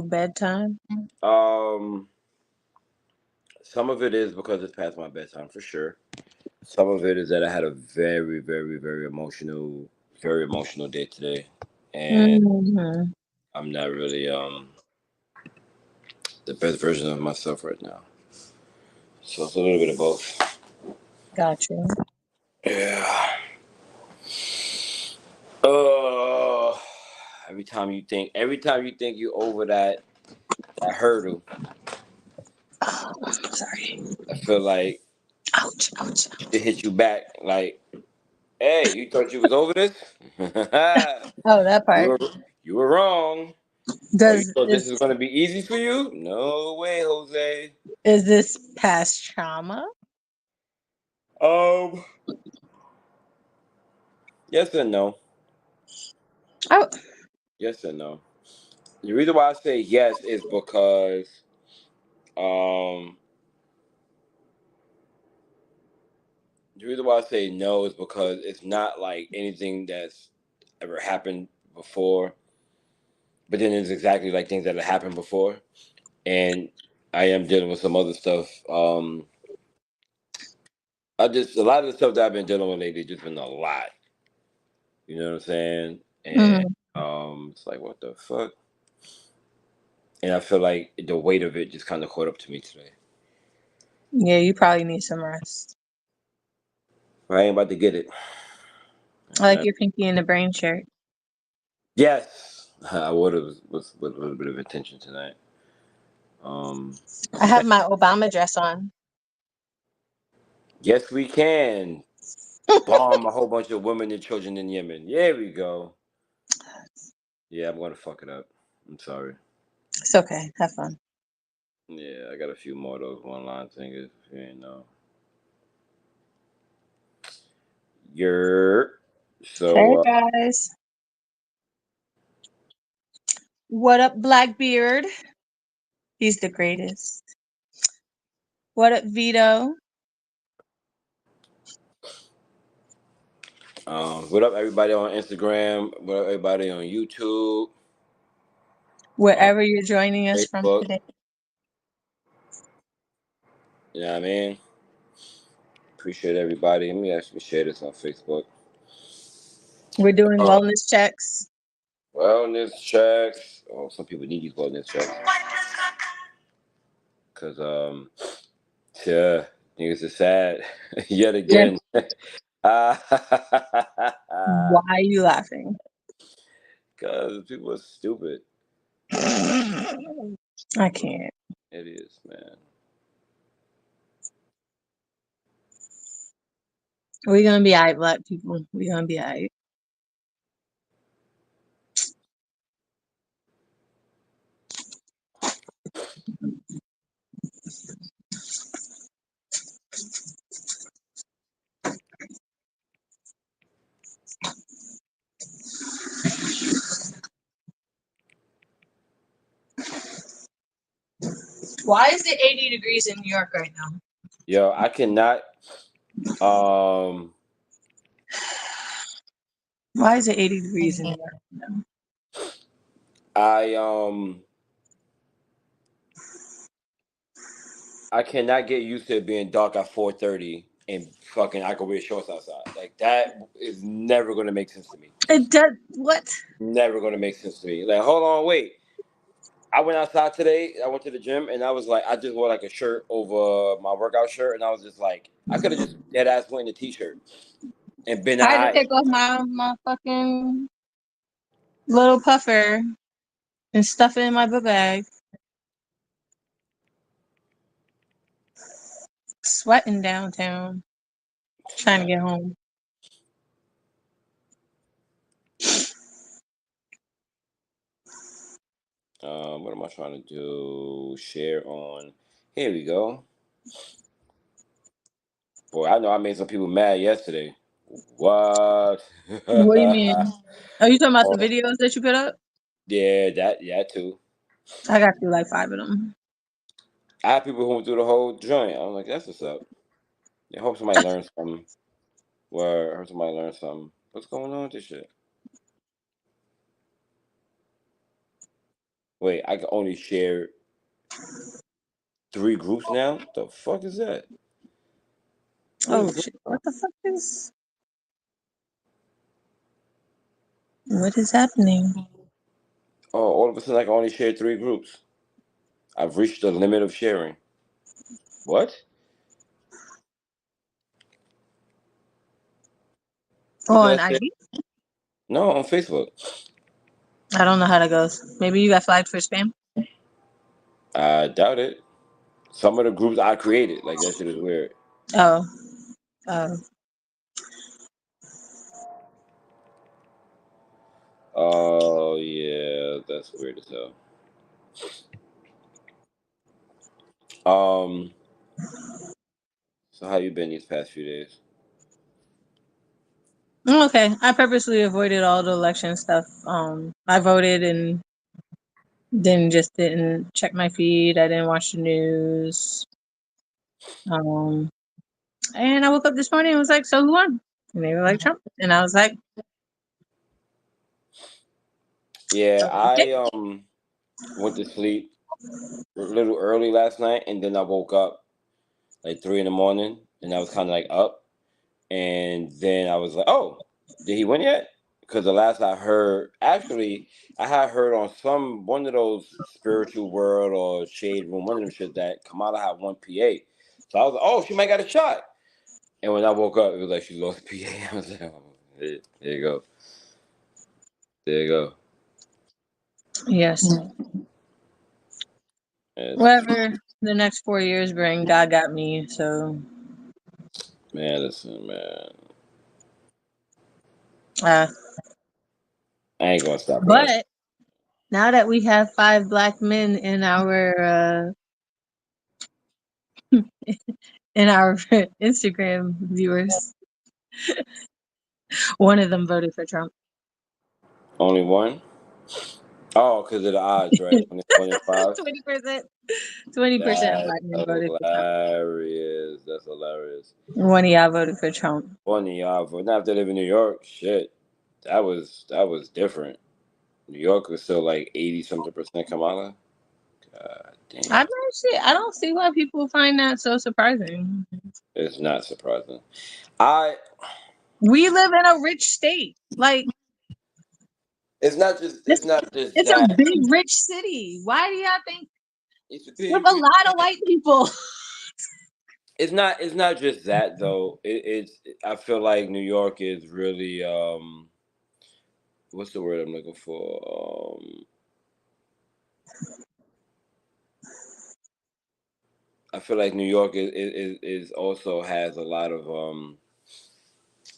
bedtime? Um, some of it is because it's past my bedtime for sure. Some of it is that I had a very, very, very emotional day today, and Hmm. I'm not really the best version of myself right now. So it's a little bit of both. Gotcha. Yeah. Uh, every time you think you over that hurdle, Oh, sorry. I feel like Ouch, ouch, it ouch. hit you back. Like, hey, you thought you was over this? Oh, that you part. were you were wrong. Oh, you Does thought this is is gonna be easy for you? No way, Jose. is this past trauma? Um, yes and no. Oh, Yes and no. The reason why I say yes is because um the reason why I say no is because it's not like anything that's ever happened before, but then it's exactly like things that have happened before, and I am dealing with some other stuff. I just a lot of the stuff that I've been dealing with lately just been a lot. You know what I'm saying? And mhm. it's like what the fuck, and I feel like the weight of it just kind of caught up to me today. Yeah, you probably need some rest. I ain't about to get it. I like your Pinky in the Brain shirt. Yes, I would have with a little bit of intention tonight. Um, I have my Obama dress on. yes, we can bomb a whole bunch of women and children in Yemen. There we go. Yeah, I'm gonna fuck it up. I'm sorry. It's okay. Have fun. Yeah, I got a few more of those one line things. If you ain't know, you're Hey so. guys. What up, Blackbeard? He's the greatest. What up, Vito? What up, everybody on Instagram? What up, everybody on YouTube? On Wherever you're joining us from Facebook? today. You know what I mean? Appreciate everybody. Let me actually share this on Facebook. We're doing Oh, wellness checks. wellness checks. Oh, some people need these wellness checks because yeah, niggas are sad yet Yeah. again. Because Why are you laughing? people are stupid. I can't. It is, man. We're gonna be alright, black people. We're gonna be alright. Why is it 80 degrees in New York right now? Yo, I cannot. Um, Why is it 80 degrees in New York right now? I I cannot get used to it being dark at 4:30 and fucking I can wear shorts outside. Like that is never gonna make sense to me. It does what? Never gonna make sense to me. Like, hold on, wait. I went outside today. I went to the gym and I was like, I just wore like a shirt over my workout shirt, and I was just like, I could have just dead ass went in a t-shirt and been I had to alright. take off my fucking little puffer and stuff it in my book bag. Sweating downtown, trying to get home. What am I trying to do? Share on. Here we go. Boy, I know I made some people mad yesterday. What? What do you mean? Are you talking about the Oh, videos that you put up? yeah, yeah too. I got through like 5 of them. I had people who went through the whole joint. I'm like, that's what's up. I hope somebody learns something. Where I hope somebody learns something. What's going on with this shit? Wait, I can only share 3 groups now? What the fuck is that? Oh shit! What the fuck is? What is happening? Oh, all of a sudden I can only share 3 groups. I've reached the limit of sharing. What? What Oh, did on I say? IG? No, on Facebook. I don't know how that goes. Maybe you got flagged for spam. I doubt it. Some of the groups I created, like that shit is weird. Oh, oh. Oh yeah, that's weird as hell. Um, so how you been these past few days? Okay. I purposely avoided all the election stuff. I voted and then just didn't check my feed. I didn't watch the news. And I woke up this morning and was like, "So who won?" And they were like, "Trump." And I was like, Yeah, "Okay." I went to sleep a little early last night, and then I woke up like 3 in the morning, and I was kind of like up, and then I was like, "Oh, did he win yet?" Because the last I heard, actually, I had heard on one of those spiritual world or shade room, one of them shit that Kamala had won PA. So I was like, "Oh, she might got a shot." And when I woke up, it was like she lost PA. I was like, "Oh, there you go, there you go." Yes. It's, Whatever the next 4 years bring, God got me. So, man, listen, man, uh, I ain't gonna stop for that. but now that we have 5 black men in our in our Instagram viewers, one of them voted for Trump. Only one? Oh, because of the odds, right? 2025. 20%. 20% That's black men voted for Trump. hilarious. That's hilarious. One of y'all voted for Trump. One of y'all, but not if they live in New York. Shit, that was different. New York was still like 80 something percent Kamala. God damn, I don't see why people find that so surprising. it's not surprising. I We live in a rich state. Like it's not just it's, it's not just it's a that. big rich city. Why do y'all think It's a there's big. a lot of white people? It's not just that though. It's I feel like New York is really what's the word I'm looking for? I feel like New York is also has a lot of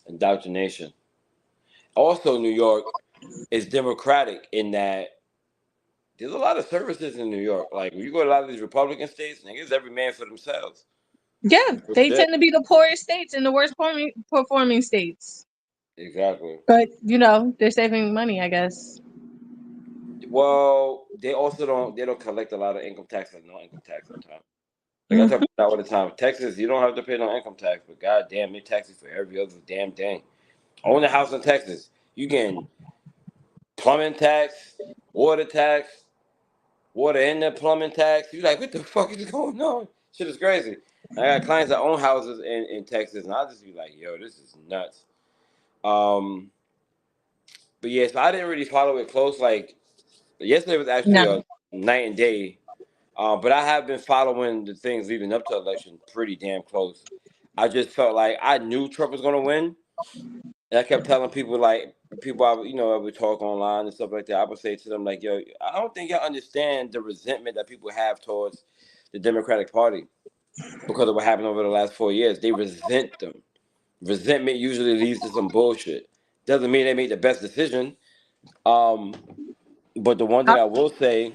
indoctrination. Also, New York is democratic in that there's a lot of services in New York. Like when you go to a lot of these Republican states, niggas, every man for themselves. Yeah, Real they shit. tend to be the poorest states and the worst performing states. Exactly. But they're saving money, I guess. Well, they also don't collect a lot of income tax and no income tax sometimes. Like I Mm. tell people all the time, Texas, you don't have to pay no income tax, but goddamn, they tax you for every other damn thing. Own a house in Texas, you getting plumbing tax, water tax, water in the plumbing tax. You like, what the fuck is going on? Shit is crazy. I got clients that own houses in Texas, and I'll just be like, yo, this is nuts. Um, but yeah, so I didn't really follow it close. Like yesterday was actually No. a night and day. But I have been following the things leading up to the election pretty damn close. I just felt like I knew Trump was gonna win, and I kept telling people like people I would talk online and stuff like that. I would say to them like, "Yo, I don't think y'all understand the resentment that people have towards the Democratic Party because of what happened over the last 4 years. They resent them. Resentment usually leads to some bullshit. Doesn't mean they made the best decision. Um, but the one thing I will say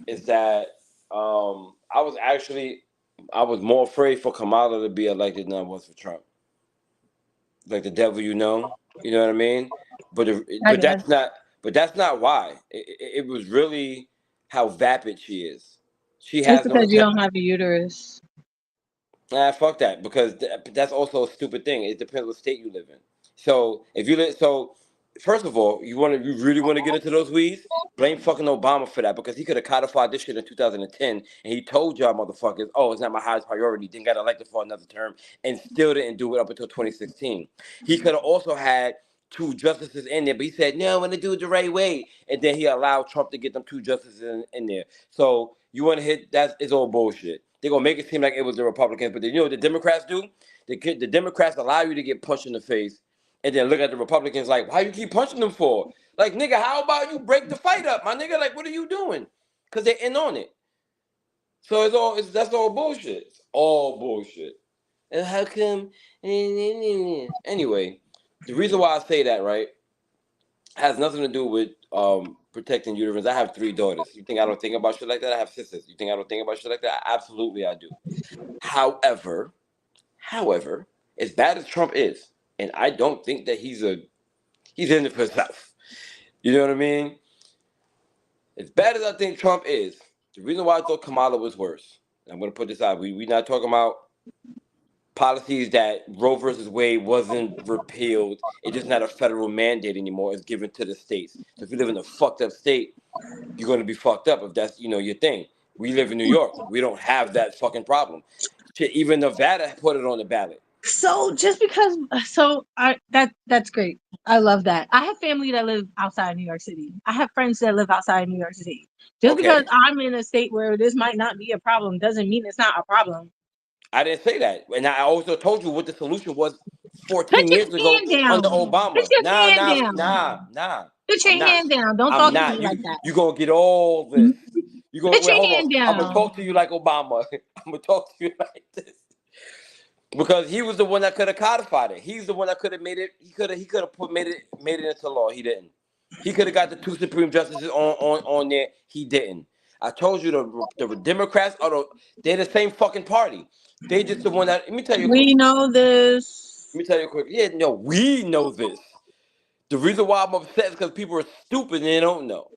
is that I was more afraid for Kamala to be elected than I was for Trump. Like the devil, you know what I mean. But I but guess that's not why. It was really how vapid she is. She it's has no because you intent. don't have a uterus. Fuck that because that's also a stupid thing. It depends what state you live in. So if you live, so First of all, you really want to get into those weeds? Blame fucking Obama for that because he could have codified this shit in 2010 and he told y'all motherfuckers, oh, it's not my highest priority. Didn't get elected for another term and still didn't do it up until 2016. He could have also had two justices in there, but he said, no, I'm going to do it the right way. And then he allowed Trump to get them two justices in there. So you want to hit, it's all bullshit. They're going to make it seem like it was the Republicans, but you know what the Democrats do? The Democrats allow you to get punched in the face and then look at the Republicans like, why you keep punching them for? Like, nigga, how about you break the fight up, my nigga? Like, what are you doing? Because they're in on it. So that's all bullshit. It's all bullshit. And how come? Anyway, the reason why I say that, right, has nothing to do with protecting uterines. I have 3 daughters. You think I don't think about shit like that? I have sisters. You think I don't think about shit like that? Absolutely, I do. However, as bad as Trump is, and I don't think that he's in it for himself. You know what I mean? As bad as I think Trump is, the reason why I thought Kamala was worse, I'm going to put this out. We're not talking about policies that Roe versus Wade wasn't repealed. It's just not a federal mandate anymore. It's given to the states. So if you live in a fucked up state, you're going to be fucked up if that's, your thing. We live in New York. We don't have that fucking problem. Shit, even Nevada put it on the ballot. So just because, that's great. I love that. I have family that live outside New York City. I have friends that live outside New York City. Just because I'm in a state where this might not be a problem doesn't mean it's not a problem. I didn't say that. And I also told you what the solution was 14 years ago under Obama. Nah. Put your hand down. Don't talk to me like that. You're going to get all this. Put your hand down. I'm going to talk to you like Obama. I'm going to talk to you like this. Because he was the one that could have codified it. He's the one that could have made it. He could have made it into law. He didn't. He could have got the 2 Supreme Justices on there. He didn't. I told you the Democrats they're the same fucking party. They just the one that. Let me tell you. We know this. Let me tell you quick. Yeah, no, we know this. The reason why I'm upset is because people are stupid and they don't know.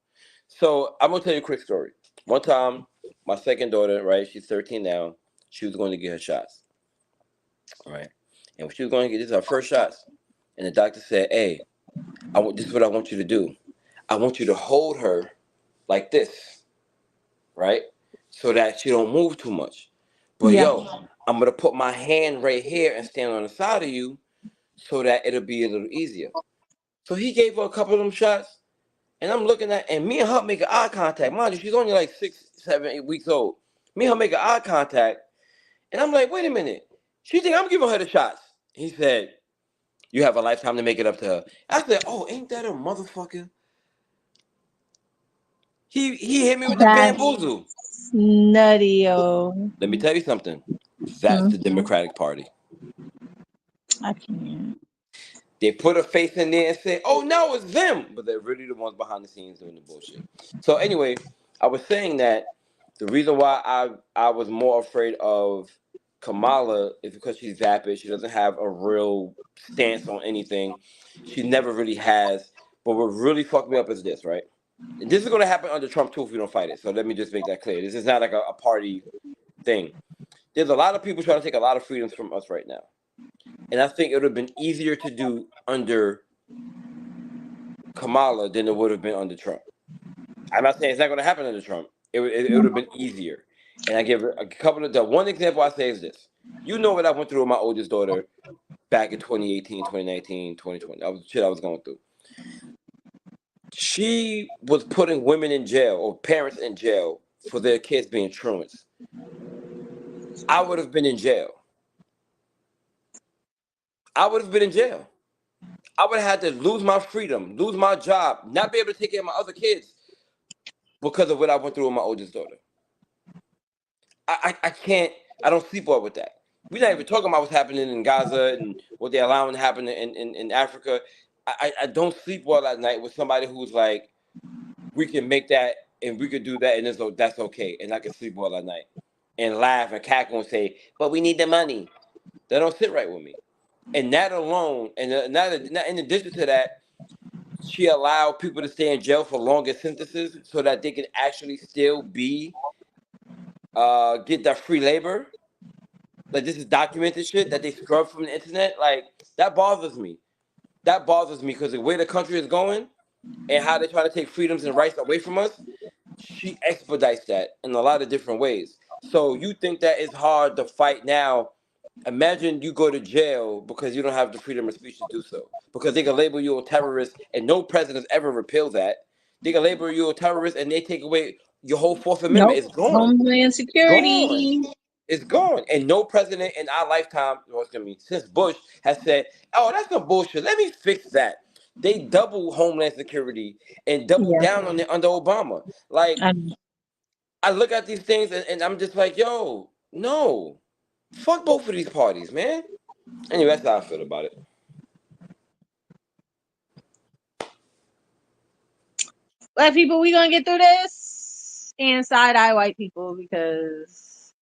So I'm gonna tell you a quick story. One time, my second daughter, right? She's 13 now. She was going to get her shots. All right, and she was going to get her first shots, and the doctor said, "Hey, this is what I want you to do. I want you to hold her like this, right, so that she don't move too much. But I'm gonna put my hand right here and stand on the side of you, so that it'll be a little easier." So he gave her a couple of them shots, and I'm looking at, and me and her make eye contact. Mind you, she's only like 6, 7, 8 weeks old. Me and her make eye contact, and I'm like, wait a minute. She think I'm giving her the shots. He said, you have a lifetime to make it up to her. I said, oh, ain't that a motherfucker? He hit me with the bamboozle. Nutty-o. Let me tell you something. That's the Democratic Party. I can't. They put a face in there and say, oh, no, it's them. But they're really the ones behind the scenes doing the bullshit. So anyway, I was saying that the reason why I was more afraid of Kamala is because she's vapid. She doesn't have a real stance on anything. She never really has. But what really fucked me up is this, right? And this is going to happen under Trump, too, if we don't fight it. So let me just make that clear. This is not like a party thing. There's a lot of people trying to take a lot of freedoms from us right now. And I think it would have been easier to do under Kamala than it would have been under Trump. I'm not saying it's not going to happen under Trump. It would have been easier. And I give a couple of the one example I say is this. You know what I went through with my oldest daughter back in 2018, 2019, 2020. That was the shit I was going through. She was putting women in jail or parents in jail for their kids being truants. I would have been in jail. I would have been in jail. I would have had to lose my freedom, lose my job, not be able to take care of my other kids because of what I went through with my oldest daughter. I can't, I don't sleep well with that. We're not even talking about what's happening in Gaza and what they're allowing to happen in Africa. I don't sleep well at night with somebody who's like, we can make that and we could do that and that's okay. And I can sleep well at night and laugh and cackle and say, but we need the money. That don't sit right with me. And that alone, and not in addition to that, she allowed people to stay in jail for longer sentences so that they can actually still be get that free labor. Like, this is documented shit that they scrub from the internet. Like, that bothers me. That bothers me because the way the country is going and how they try to take freedoms and rights away from us, she expedites that in a lot of different ways. So you think that it's hard to fight now? Imagine you go to jail because you don't have the freedom of speech to do so. Because they can label you a terrorist, and no president's ever repealed that. They can label you a terrorist, and they take away your whole Fourth Amendment. Nope. It's gone. Homeland Gone. Security. It's gone. And no president in our lifetime, well, it's gonna be since Bush, has said, "Oh, that's some bullshit. Let me fix that." They double Homeland Security and double Yeah. down on it under Obama. Like Um, I look at these things and I'm just like, yo, no. Fuck both of these parties, man. Anyway, that's how I feel about it. Black people, we gonna get through this, and side eye white people because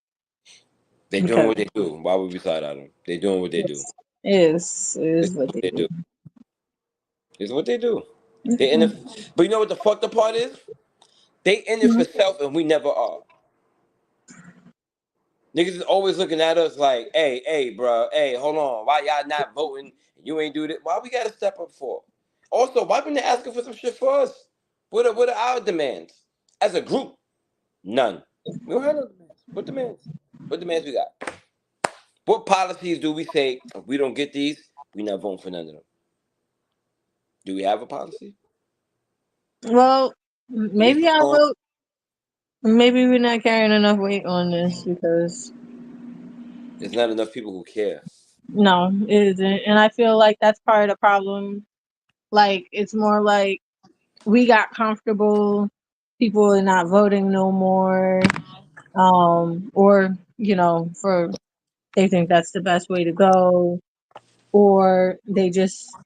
They doing what they do. Why would we side at them? They doing what they do. is what they do. It's what they do. They in it, but you know what the fucked up part is? They in it for self, and we never are. Niggas is always looking at us like, hey, bro, hey, hold on, why y'all not voting? You ain't do that. Why we gotta step up for? Also, why been they asking for some shit for us? What are our demands as a group? None. We don't have no demands. What demands? What demands we got? What policies do we say if we don't get these, we not voting for none of them? Do we have a policy? Well, maybe I will. Maybe we're not carrying enough weight on this because There's not enough people who care. no, it isn't, and I feel like that's part of the problem. Like it's more like we got comfortable. People are not voting no more, or for they think that's the best way to go, or they just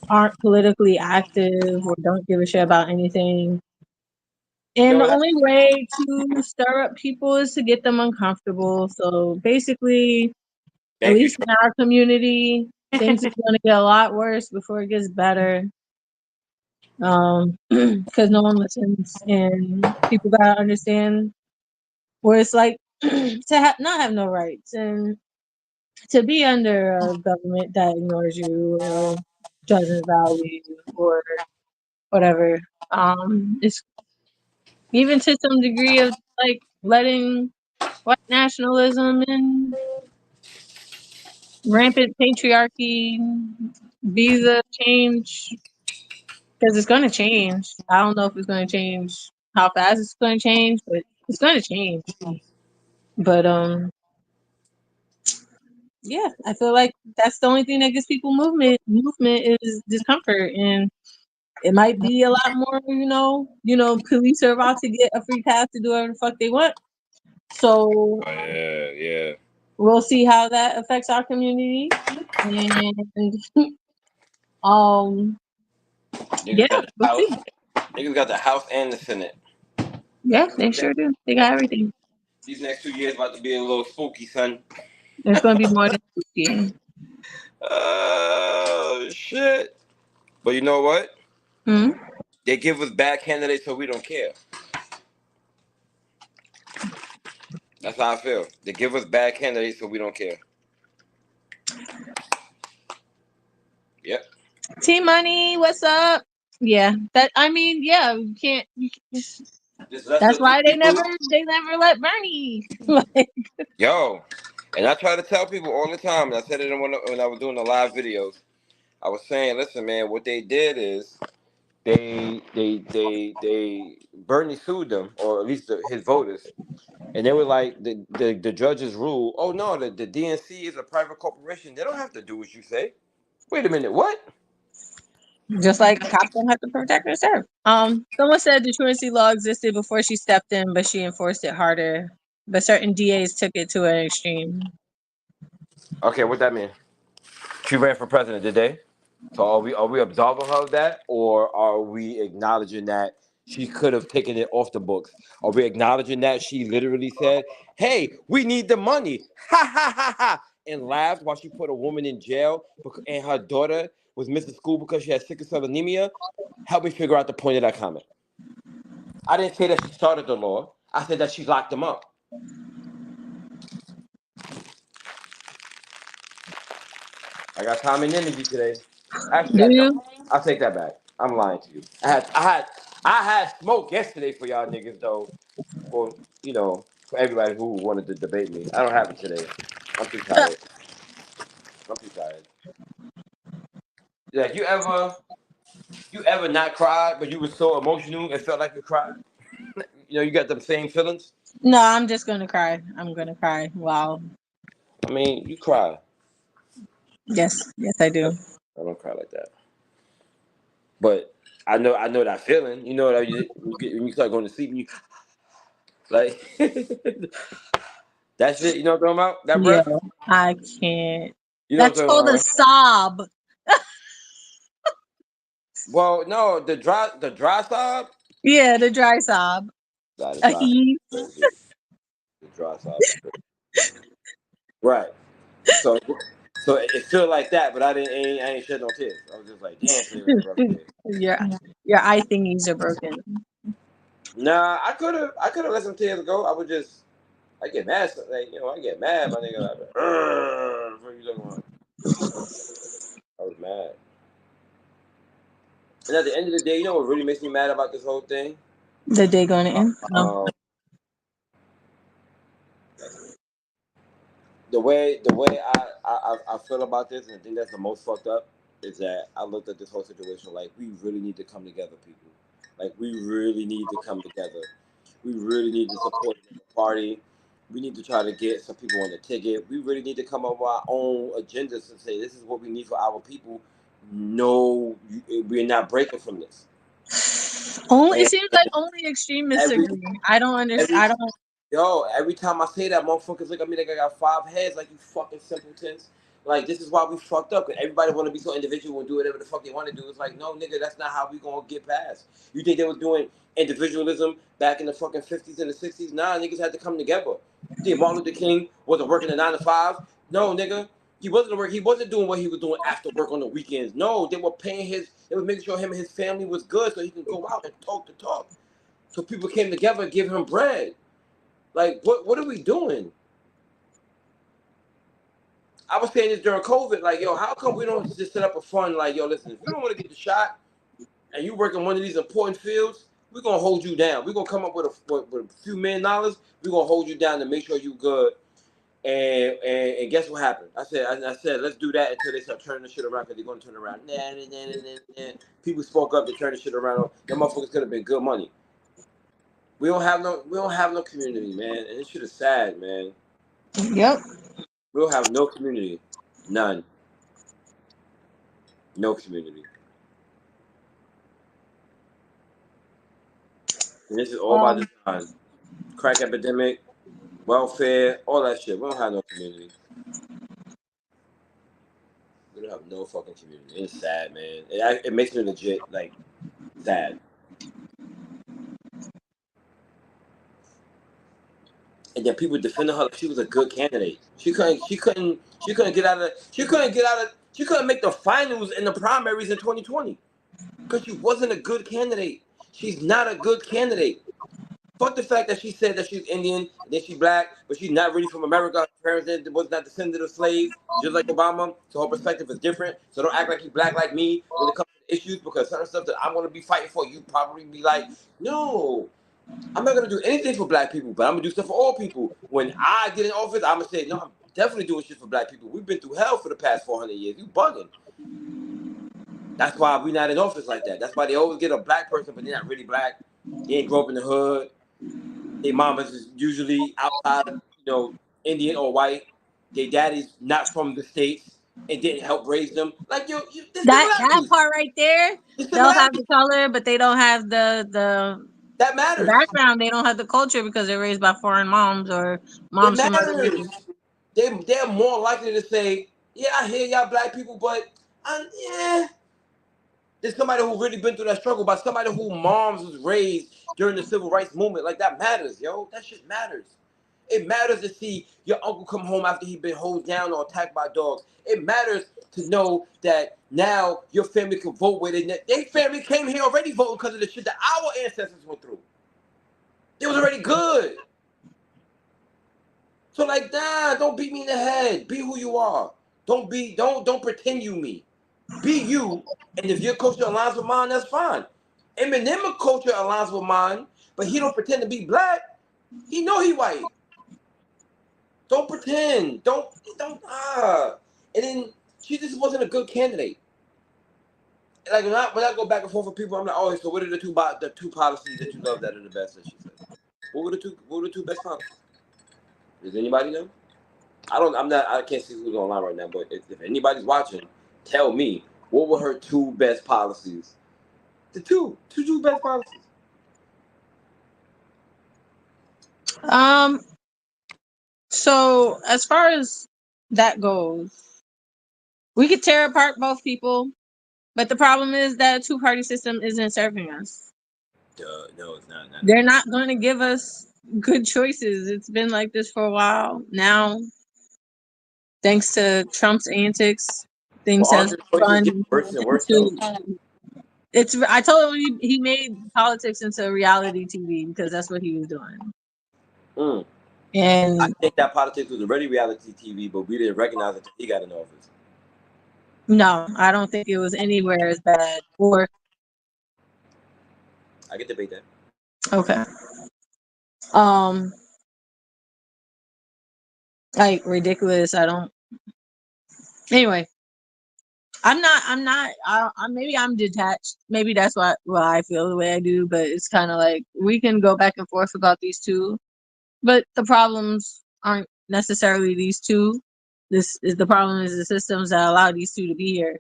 aren't politically active or don't give a shit about anything. And Yo, the that's only way to stir up people is to get them uncomfortable. So basically, at thank you. least in our community, things are going to get a lot worse before it gets better. Because no one listens, and people gotta understand what it's like to not have no rights and to be under a government that ignores you or doesn't value you or whatever. It's even to some degree of like letting white nationalism and rampant patriarchy be the change because it's going to change. I don't know if it's going to change how fast it's going to change, but it's going to change. But yeah, I feel like that's the only thing that gives people movement is discomfort, and it might be a lot more. Police are about to get a free pass to do whatever the fuck they want. So Yeah. we'll see how that affects our community, and Niggas yeah, got the we'll house. see. Niggas got the House and the Senate. Yeah, they sure do. They got everything. These next 2 years about to be a little spooky, son. It's going to be more than spooky. Oh shit! But you know what? Hmm? They give us bad candidates, so we don't care. That's how I feel. They give us bad candidates, so we don't care. Yep. T Money, what's up? Yeah, yeah, Let's that's look to why they people. never let Bernie. Like, Yo, and I try to tell people all the time, and I said it when I was doing the live videos. I was saying, listen, man, what they did is they Bernie sued them, or at least his voters, and they were like, the judges rule, oh no, the DNC is a private corporation. They don't have to do what you say. Wait a minute, what? just like cops don't have to protect or serve. Someone said the truancy law existed before she stepped in, but she enforced it harder. But certain DAs took it to an extreme. Okay, what that mean? She ran for president, did they? So are we absolving her of that, or are we acknowledging that she could have taken it off the books? Are we acknowledging that she literally said, "Hey, we need the money," ha ha ha ha, and laughed while she put a woman in jail and her daughter was missing school because she had sickle cell anemia? Help me figure out the point of that comment. I didn't say that she started the law. I said that she locked them up. I got time and energy today. Actually, Do I don't. you? I'll take that back. I'm lying to you. I had smoke yesterday for y'all niggas though. For for everybody who wanted to debate me. I don't have it today. I'm too tired. I'm too tired. Like you ever not cried, but you were so emotional and felt like you cried? You got them same feelings. No, I'm just gonna cry. I'm gonna cry. Wow. I mean, you cry. Yes, yes, I do. I don't cry like that. But I know that feeling. You know that when you start going to sleep and you like that shit. You know what I'm talking about? That Yo, breath. I can't. You know what That's I'm talking called about, a right? sob. Well, no, the dry sob. Yeah, the dry sob. Nah, the A dry sob heave. is crazy. The dry sob is crazy. Right. So it felt like that, but I ain't shed no tears. I was just like, damn, today was a rough day. your your eye thingies are broken. Nah, I could have let some tears go. I get mad. Like I get mad. My nigga like, what are you talking about? I was mad. And at the end of the day, you know what really makes me mad about this whole thing? The day going to end? No. Um, the way I feel about this, and I think that's the most fucked up, is that I looked at this whole situation like we really need to come together, people. Like we really need to come together. We really need to support the party. We need to try to get some people on the ticket. We really need to come up with our own agendas and say this is what we need for our people. No, we're not breaking from this. Only it And seems like only extremists every agree. I don't understand. every I don't. Yo, every time I say that, motherfuckers look at me like I got 5 heads, like you fucking simpletons. Like this is why we fucked up. Cause everybody want to be so individual and do whatever the fuck they want to do. It's like, no, nigga, that's not how we gonna get past. You think they was doing individualism back in the fucking 50s and the 60s? Nah, niggas had to come together. You think Martin Luther King wasn't working a 9 to 5? No, nigga, he wasn't work. He wasn't doing what he was doing after work on the weekends. No, they were paying his. They were making sure him and his family was good so he can go out and talk the talk. So people came together and give him bread. Like, what are we doing? I was saying this during COVID, like, yo, how come we don't just set up a fund like, yo, listen, if you don't want to get the shot and you work in one of these important fields, we're gonna hold you down. We're gonna come up with a few $1,000,000. We're gonna hold you down to make sure you good. And guess what happened? I said, let's do that until they start turning the shit around because they're gonna turn around. Nah. People spoke up, they turned the shit around. Them motherfuckers could have been good money. We don't have no community, man. And this shit is sad, man. Yep. We don't have no community. None. No community. And this is all by Um. design. Crack epidemic, welfare, all that shit. We don't have no community. We don't have no fucking community. It's sad, man. It makes me legit, like, sad. And then people defending her like she was a good candidate. She couldn't get out of she couldn't make the finals in the primaries in 2020. Because she wasn't a good candidate. She's not a good candidate. Fuck the fact that she said that she's Indian and then she's black, but she's not really from America. Her parents was not descended of slaves, just like Obama. So her perspective is different. So don't act like you black like me when it comes to issues, because certain stuff that I'm gonna be fighting for, you probably be like, no, I'm not gonna do anything for black people, but I'm gonna do stuff for all people. When I get in office, I'm gonna say, no, I'm definitely doing shit for black people. We've been through hell for the past 400 years. You bugging. That's why we not in office like that. That's why they always get a black person, but they're not really black. They ain't grow up in the hood. Their mamas is usually outside, Indian or white. Their daddy's not from the States and didn't help raise them. Like, there's That similarities. part right there, There's they'll have similarities. the color, but they don't have That the matters. background. They don't have the culture because they're raised by foreign moms or It moms from other matters. regions. They're more likely to say, yeah, I hear y'all black people, but yeah. There's somebody who really been through that struggle, by somebody who moms was raised during the civil rights movement. Like, that matters, yo. That shit matters. It matters to see your uncle come home after he been hosed down or attacked by dogs. It matters to know that now your family can vote with it. Their family came here already voting because of the shit that our ancestors went through. It was already good. So, like, nah, don't beat me in the head. Be who you are. Don't pretend you me. Be you, and if your culture aligns with mine, that's fine. Eminem culture aligns with mine, but he don't pretend to be black. He know he white. Don't pretend. Don't. And then she just wasn't a good candidate. Like when I go back and forth with people, I'm like, oh, so what are the two policies that you love that are the best? That she said. What were the two best policies? Does anybody know? I can't see who's online right now, but if anybody's watching, tell me what were her two best policies? The two best policies. So as far as that goes, we could tear apart both people, but the problem is that a two-party system isn't serving us. No, it's not. They're not going to give us good choices. It's been like this for a while now. Thanks to Trump's antics, things Well, aren't have the choices getting gone worse and worse though? into. It's. I told him he made politics into reality TV because that's what he was doing. I And think that politics was already reality TV, but we didn't recognize it until he got in office. no, I don't think it was anywhere as bad. Or I can debate that. okay, like ridiculous. I don't. Anyway, I'm not. Maybe I'm detached. Maybe that's why I feel the way I do. But it's kind of like we can go back and forth about these two, but the problems aren't necessarily these two. This is the problem is the systems that allow these two to be here.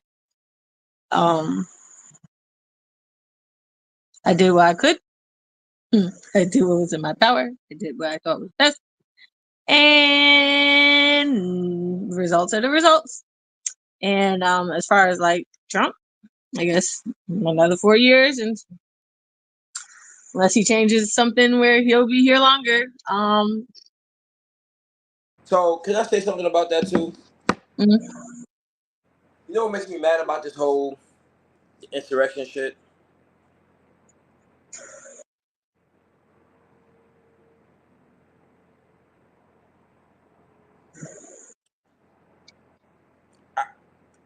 I did what I could. I did what was in my power. I did what I thought was best. And results are the results. And as far as like Trump, I guess another 4 years, and unless he changes something where he'll be here longer. So can I say something about that too? Mm-hmm. You know what makes me mad about this whole insurrection shit?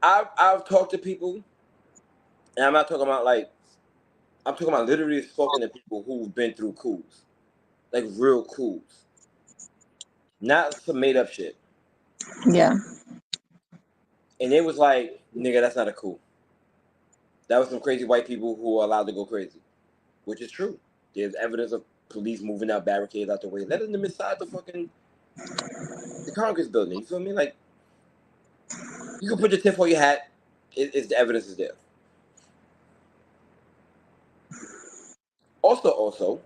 I've talked to people, and I'm not talking about I'm talking about literally spoken to people who've been through coups, like real coups, not some made up shit. Yeah. And it was like, nigga, that's not a coup. That was some crazy white people who were allowed to go crazy, which is true. There's evidence of police moving out barricades out the way, letting them inside the Congress building. You feel me? Like, you can put your tip on your hat. The evidence is there. Also,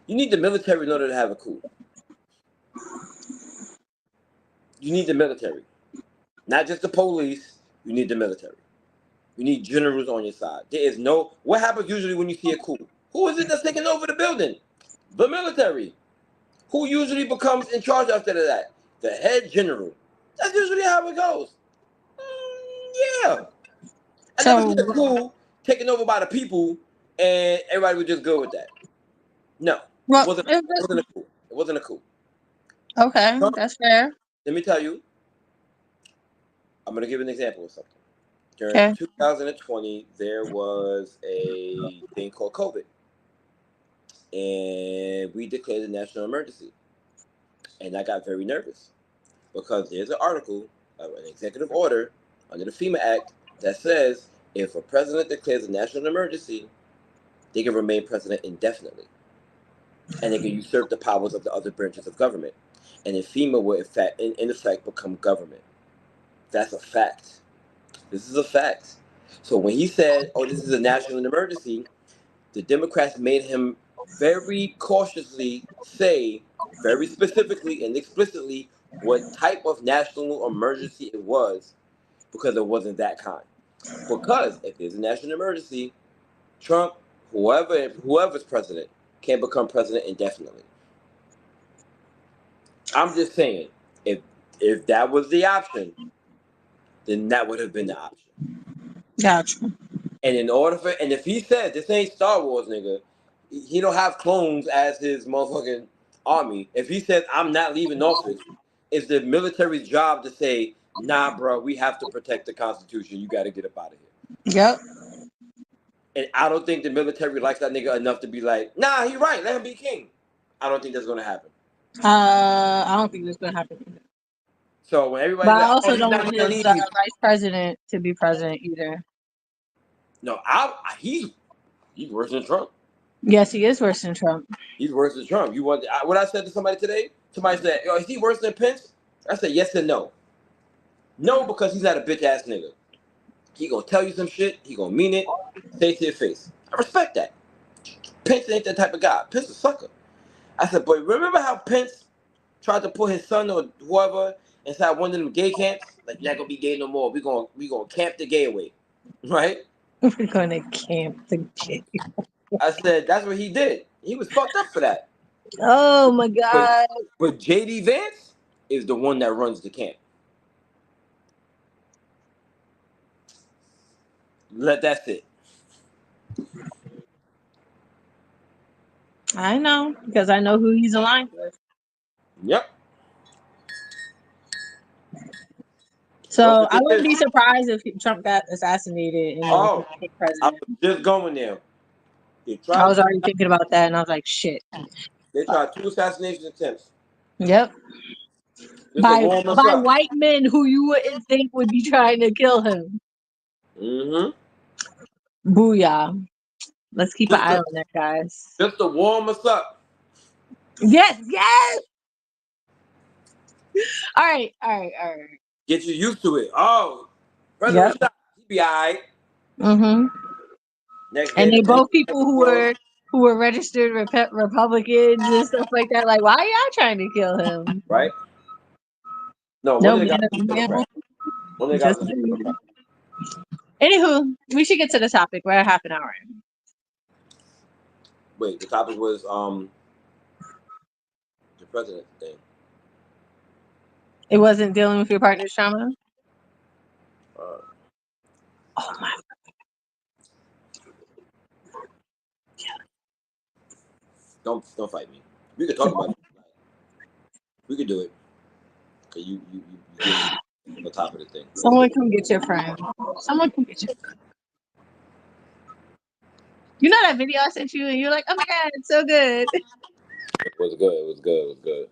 you need the military in order to have a coup. You need the military, not just the police. You need the military. You need generals on your side. There is no. What happens usually when you see a coup? Who is it that's taking over the building? The military. Who usually becomes in charge after that? The head general. That's usually how it goes. Yeah. I never So seen a coup taken over by the people and everybody was just good with that. No. well, It wasn't a coup. It wasn't a coup. okay, Trump, that's fair. let me tell you, I'm going to give an example of something. During Okay. 2020, there was a thing called COVID. And we declared a national emergency. And I got very nervous because there's an article of an executive order under the FEMA Act that says if a president declares a national emergency, they can remain president indefinitely. And they can usurp the powers of the other branches of government. And then FEMA will, in effect, become government. That's a fact. This is a fact. So when he said, oh, this is a national emergency, the Democrats made him very cautiously say, very specifically and explicitly, what type of national emergency it was, because it wasn't that kind. Because if there's a national emergency, Trump, whoever's president, can become president indefinitely. I'm just saying, if that was the option, then that would have been the option. Gotcha. And if he said this ain't Star Wars, nigga, he don't have clones as his motherfucking army. If he says I'm not leaving office it's the military's job to say, nah, bro, we have to protect the Constitution. You got to get up out of here. Yep. And I don't think the military likes that nigga enough to be like, nah, he right. Let him be king. I don't think that's going to happen. I don't think that's gonna happen either. So when everybody's But I like, oh, also he's don't not want going to his leave. vice president to be president either. No, he's worse than Trump. Yes, he is worse than Trump. He's worse than Trump. What I said to somebody today? Somebody said, "Yo, is he worse than Pence?" I said, "Yes and no. No, because he's not a bitch ass nigga. He gonna tell you some shit. He gonna mean it. Say it to your face. I respect that. Pence ain't that type of guy. Pence a sucker." I said, "But remember how Pence tried to put his son or whoever inside one of them gay camps? Like, you're not gonna be gay no more. We gonna camp the gay away, right?" We're gonna camp the gay. I said, "That's what he did. He was fucked up for that." Oh my god. But JD Vance is the one that runs the camp. That's it. I know, because I know who he's aligned with. Yep. So Don't I forget wouldn't this. be surprised if Trump got assassinated and then Oh, became I president. was just going there. They I tried was already thinking about that, and I was like, shit. They tried 2 assassination attempts. Yep. Just to warm us By up. white men who you wouldn't think would be trying to kill him. Mm-hmm. Booyah. Let's keep an eye on that, guys. Just to warm us up. Yes. All right. Get you used to it. Oh, President Yep. shot. He be all right. Mm-hmm. Next day, And the they tank both people who goes. were registered Republicans and stuff like that. Like, why are y'all trying to kill him? Right? No, one No, of the guys man, was a man. Democrat. One of the guys Just was a Democrat. anywho, we should get to the topic. We're at half an hour in. Wait, the topic was the president thing. It wasn't dealing with your partner's trauma. Uh, Oh my. don't fight me. We could talk about it. We could do it. Cause you get on the top of the thing. Someone come get your friend. Someone come get your friend. You know that video I sent you, and you're like, "Oh my god, it's so good." It was good. It was good. It was good.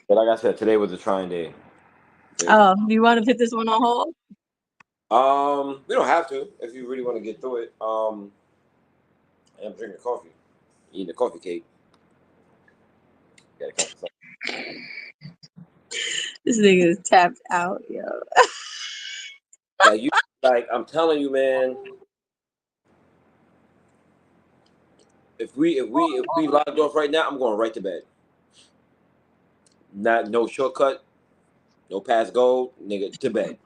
But like I said, today was a trying day. Oh, do you want to put this one on hold? We don't have to if you really want to get through it. I am drinking coffee, eating a coffee cake. Gotta catch something. This nigga is tapped out, yo. Like I'm telling you, man. If we logged off right now, I'm going right to bed. No shortcut, no pass go, nigga, to bed.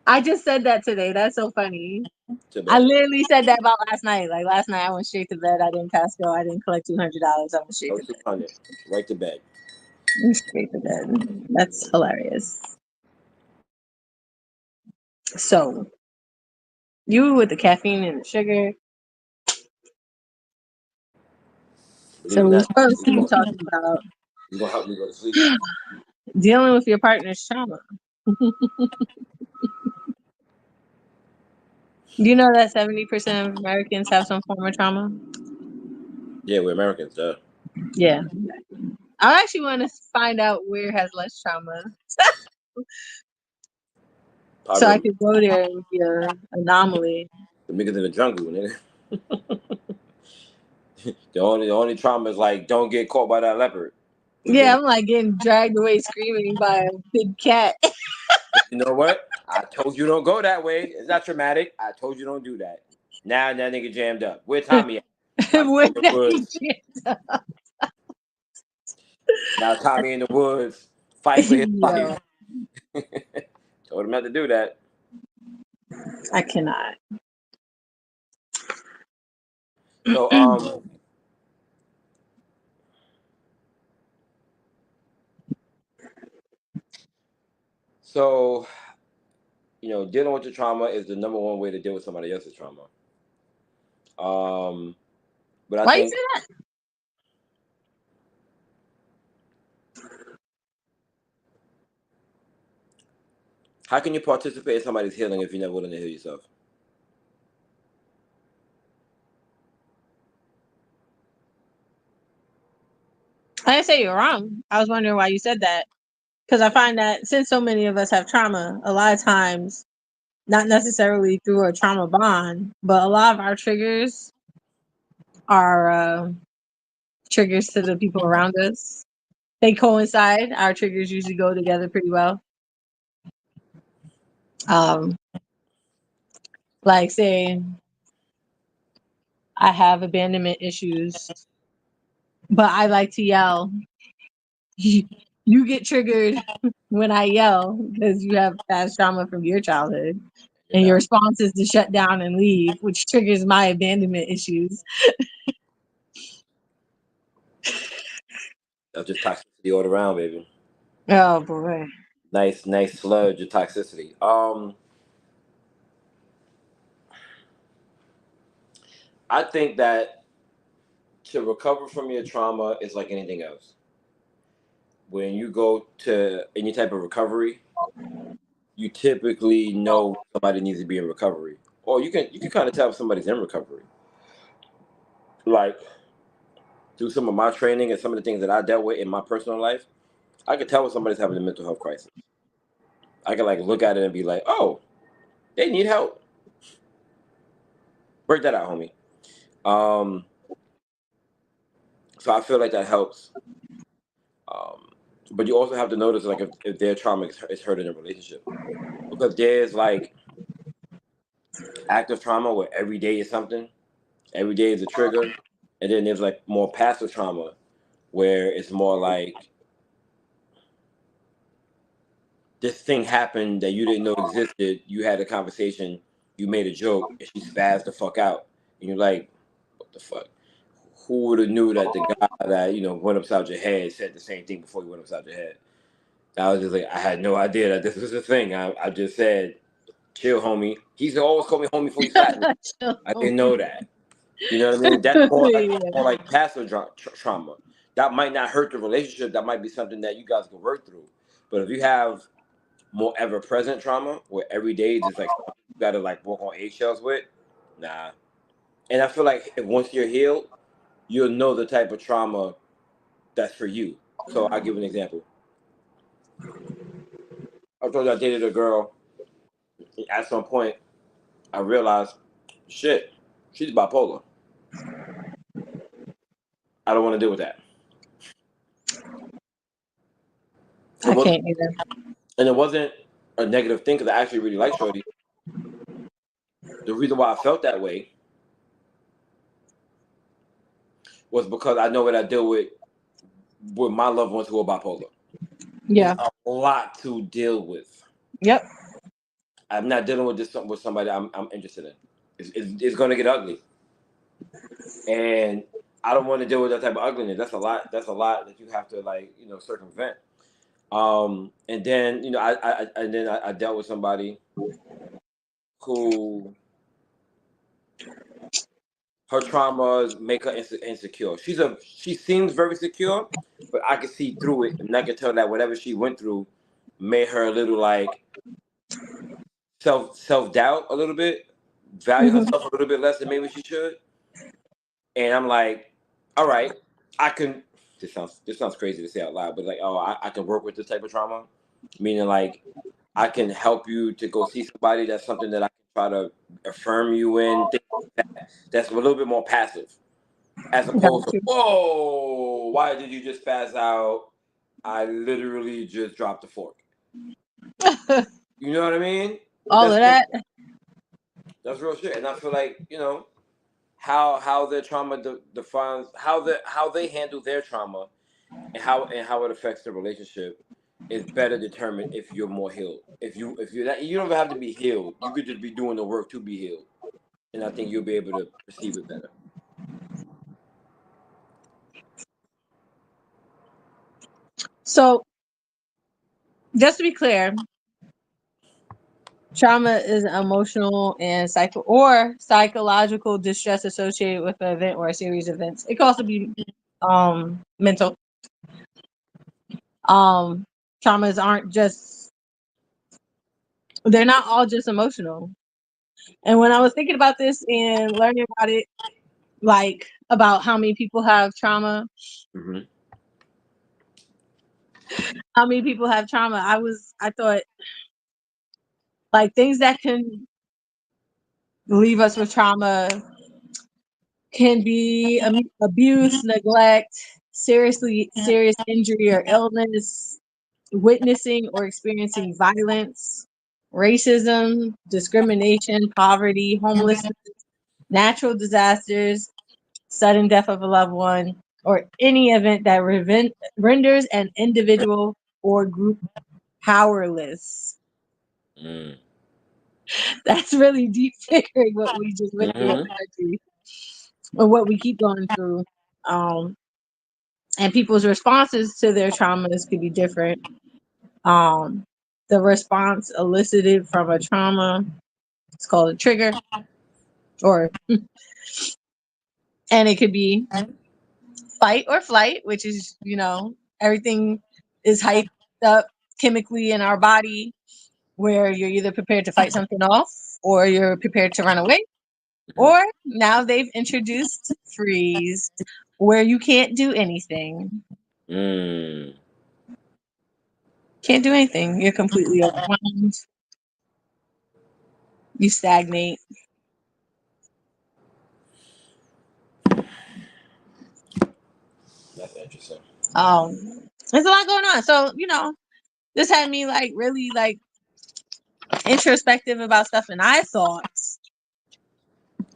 I just said that today. That's so funny. To bed. I literally said that about last night. Like last night, I went straight to bed. I didn't pass go. I didn't collect $200. I went straight No to bed. 200, right to bed. Straight to bed. That's hilarious. So, you with the caffeine and the sugar. So we're supposed to be talking about You gonna help me go to sleep? dealing with your partner's trauma. Do you know that 70% of Americans have some form of trauma? Yeah, we're Americans, duh. Yeah. I actually want to find out where has less trauma. So I could go there and be an anomaly. The niggas in the jungle, nigga. The only trauma is like don't get caught by that leopard. Yeah, I'm like getting dragged away screaming by a big cat. You know what? I told you don't go that way. It's not traumatic. I told you don't do that. Now that nigga jammed up. Where Tommy at? Where in the woods. Now Tommy in the woods, fight for his life. Told him not to do that. I cannot. So, dealing with the trauma is the number one way to deal with somebody else's trauma. But I Why think you say that? How can you participate in somebody's healing if you're never willing to heal yourself? I didn't say you're wrong. I was wondering why you said that. Because I find that since so many of us have trauma, a lot of times, not necessarily through a trauma bond, but a lot of our triggers are triggers to the people around us. They coincide. Our triggers usually go together pretty well. Um, like say I have abandonment issues, but I like to yell. You get triggered when I yell because you have past trauma from your childhood. You're And your not. response is to shut down and leave, which triggers my abandonment issues. That's just toxicity all around, baby. Oh boy. Nice sludge of toxicity. I think that to recover from your trauma is like anything else. When you go to any type of recovery, you typically know somebody needs to be in recovery, or you can kind of tell if somebody's in recovery. Like through some of my training and some of the things that I dealt with in my personal life, I could tell when somebody's having a mental health crisis. I could like look at it and be like, oh, they need help. Break that out, homie. Um, so I feel like that helps. Um, but you also have to notice like if their trauma is hurting a relationship, because there's like active trauma where every day is something, every day is a trigger, and then there's like more passive trauma where it's more like this thing happened that you didn't know existed. You had a conversation, you made a joke, and she spazzed the fuck out, and you're like, what the fuck? Who would have knew that the guy that went upside your head said the same thing before he went upside your head? I was just like, I had no idea that this was a thing. I just said, chill, homie. He's always called me homie before he slapped me. I didn't know that. You know what I mean? That's Yeah. more like passive trauma. That might not hurt the relationship. That might be something that you guys can work through. But if you have more ever present trauma where every day is just like you gotta like walk on eggshells with, nah. And I feel like if once you're healed, you'll know the type of trauma that's for you. So I'll give an example. I told you I dated a girl. At some point, I realized, shit, she's bipolar. I don't want to deal with that. It I wasn't, can't either. and it wasn't a negative thing because I actually really like Shorty. The reason why I felt that way was because I know what I deal with my loved ones who are bipolar. Yeah. It's a lot to deal with. Yep. I'm not dealing with this with somebody I'm interested in. It's going to get ugly, and I don't want to deal with that type of ugliness. That's a lot. That's a lot that you have to circumvent. And then I dealt with somebody who her traumas make her insecure. She seems very secure, but I can see through it, and I can tell that whatever she went through made her a little like self doubt a little bit, value Mhm. herself a little bit less than maybe she should. And I'm like, all right, I can. This sounds crazy to say out loud, but like, oh, I can work with this type of trauma, meaning like I can help you to go see somebody. That's something that I can try to affirm you in. Things like that. That's a little bit more passive, as Got opposed to, you. whoa, why did you just pass out? I literally just dropped a fork. You know what I mean? All That's of real, that. that's real shit. And I feel like how their trauma defines how they handle their trauma and how it affects the relationship is better determined if you're more healed. If you're that, you don't have to be healed. You could just be doing the work to be healed, and I think you'll be able to perceive it better. So just to be clear, trauma is emotional and psychological distress associated with an event or a series of events. It can also be mental. Um, Traumas aren't just They're not all just emotional. And when I was thinking about this and learning about it, like about how many people have trauma, Mm-hmm. I thought like things that can leave us with trauma can be abuse, neglect, serious injury or illness, witnessing or experiencing violence, racism, discrimination, poverty, homelessness, natural disasters, sudden death of a loved one, or any event that renders an individual or group powerless. Mm. That's really deep figuring what we just went through as Mm-hmm. a country or what we keep going through. Um, and people's responses to their traumas could be different. The response elicited from a trauma, it's called a trigger, or and it could be fight or flight, which is, everything is hyped up chemically in our body where you're either prepared to fight something off or you're prepared to run away. Mm-hmm. Or now they've introduced freeze where you can't do anything. Mm. Can't do anything. You're completely overwhelmed. You stagnate. That's interesting. There's a lot going on. So, this had me like really like introspective about stuff, and I thought it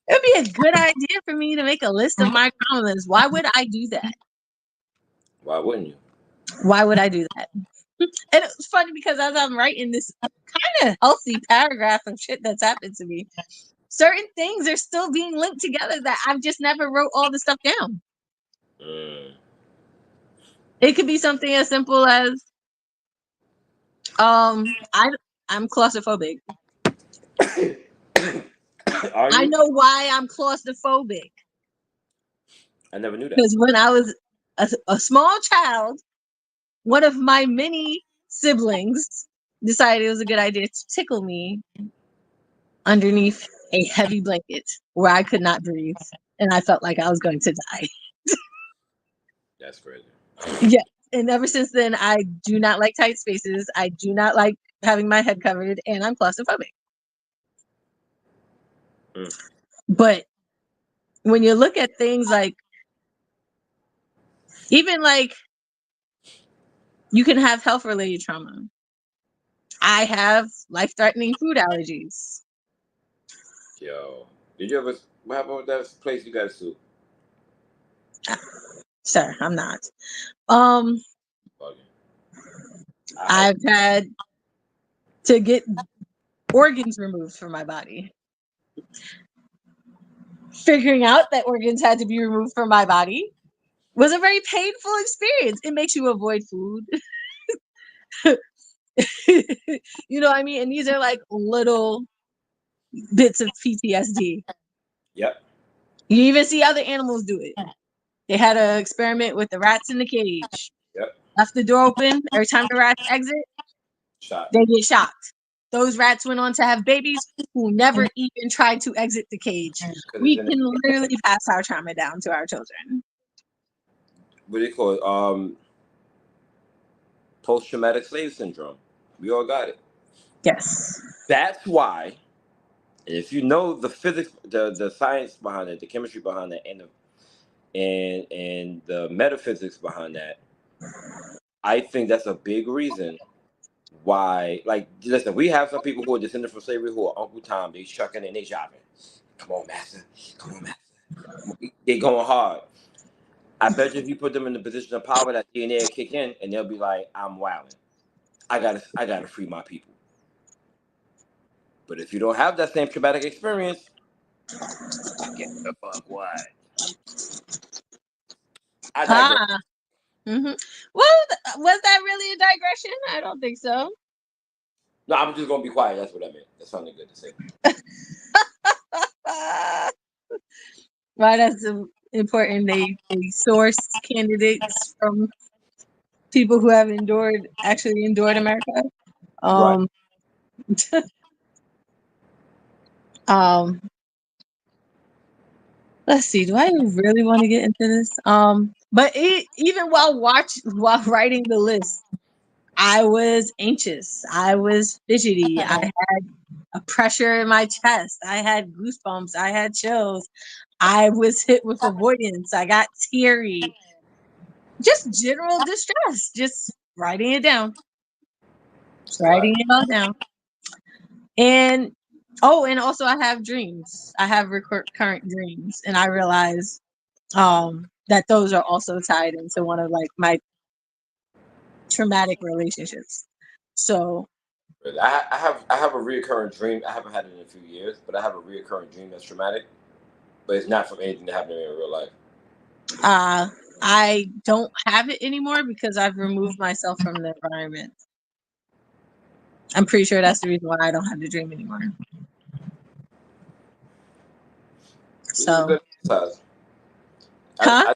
would be a good idea for me to make a list of my traumas. Why would I do that? Why wouldn't you? Why would I do that? And it's funny because as I'm writing this kind of healthy paragraph of shit that's happened to me, certain things are still being linked together that I've just never wrote all the stuff down. Mm. It could be something as simple as I'm claustrophobic. Are I you? know why I'm claustrophobic. I never knew that. Because when I was a small child, one of my many siblings decided it was a good idea to tickle me underneath a heavy blanket where I could not breathe. And I felt like I was going to die. That's crazy. Yeah. And ever since then, I do not like tight spaces. I do not like having my head covered, and I'm claustrophobic. Mm. But when you look at things like, even like, you can have health related trauma. I have life threatening food allergies. Yo, did you ever? What happened with that place you guys sue? Sir, I'm not. Um, Bugging. I hope. I've had to get organs removed from my body. Figuring out that organs had to be removed from my body was a very painful experience. It makes you avoid food. You know what I mean? And these are like little bits of PTSD. Yep. You even see other animals do it. They had an experiment with the rats in the cage. Yep. Left the door open. Every time the rats exit, Shot. they get shocked. Those rats went on to have babies who never even tried to exit the cage. We can literally pass our trauma down to our children. What do you call it? Post-traumatic slave syndrome. We all got it. Yes. That's why, and if you know the physics, the science behind it, the chemistry behind it, and the metaphysics behind that, I think that's a big reason why. Like, listen, we have some people who are descended from slavery who are Uncle Tom. They shucking and they shopping. Come on, master. Come on, master. They going hard. I bet you if you put them in the position of power, that DNA will kick in, and they'll be like, "I'm wilding. I gotta free my people." But if you don't have that same traumatic experience, get the fuck what? I digress. Mm-hmm. Well, was that really a digression? I don't think so. No, I'm just gonna be quiet. That's what I meant. That's something good to say. Why that's important. They source candidates from people who have actually endured America. Right. um, let's see. Do I really want to get into this? But even while writing the list, I was anxious. I was fidgety. I had a pressure in my chest. I had goosebumps. I had chills. I was hit with avoidance. I got teary. Just general distress. Just writing it down. Just writing it all down. And and also I have dreams. I have recurrent dreams, and I realize that those are also tied into one of like my traumatic relationships. So I have a reoccurring dream. I haven't had it in a few years, but I have a reoccurring dream that's traumatic, but it's not from anything that happened to me in real life. I don't have it anymore because I've removed myself from the environment. I'm pretty sure that's the reason why I don't have the dream anymore. This is a So, good exercise. huh?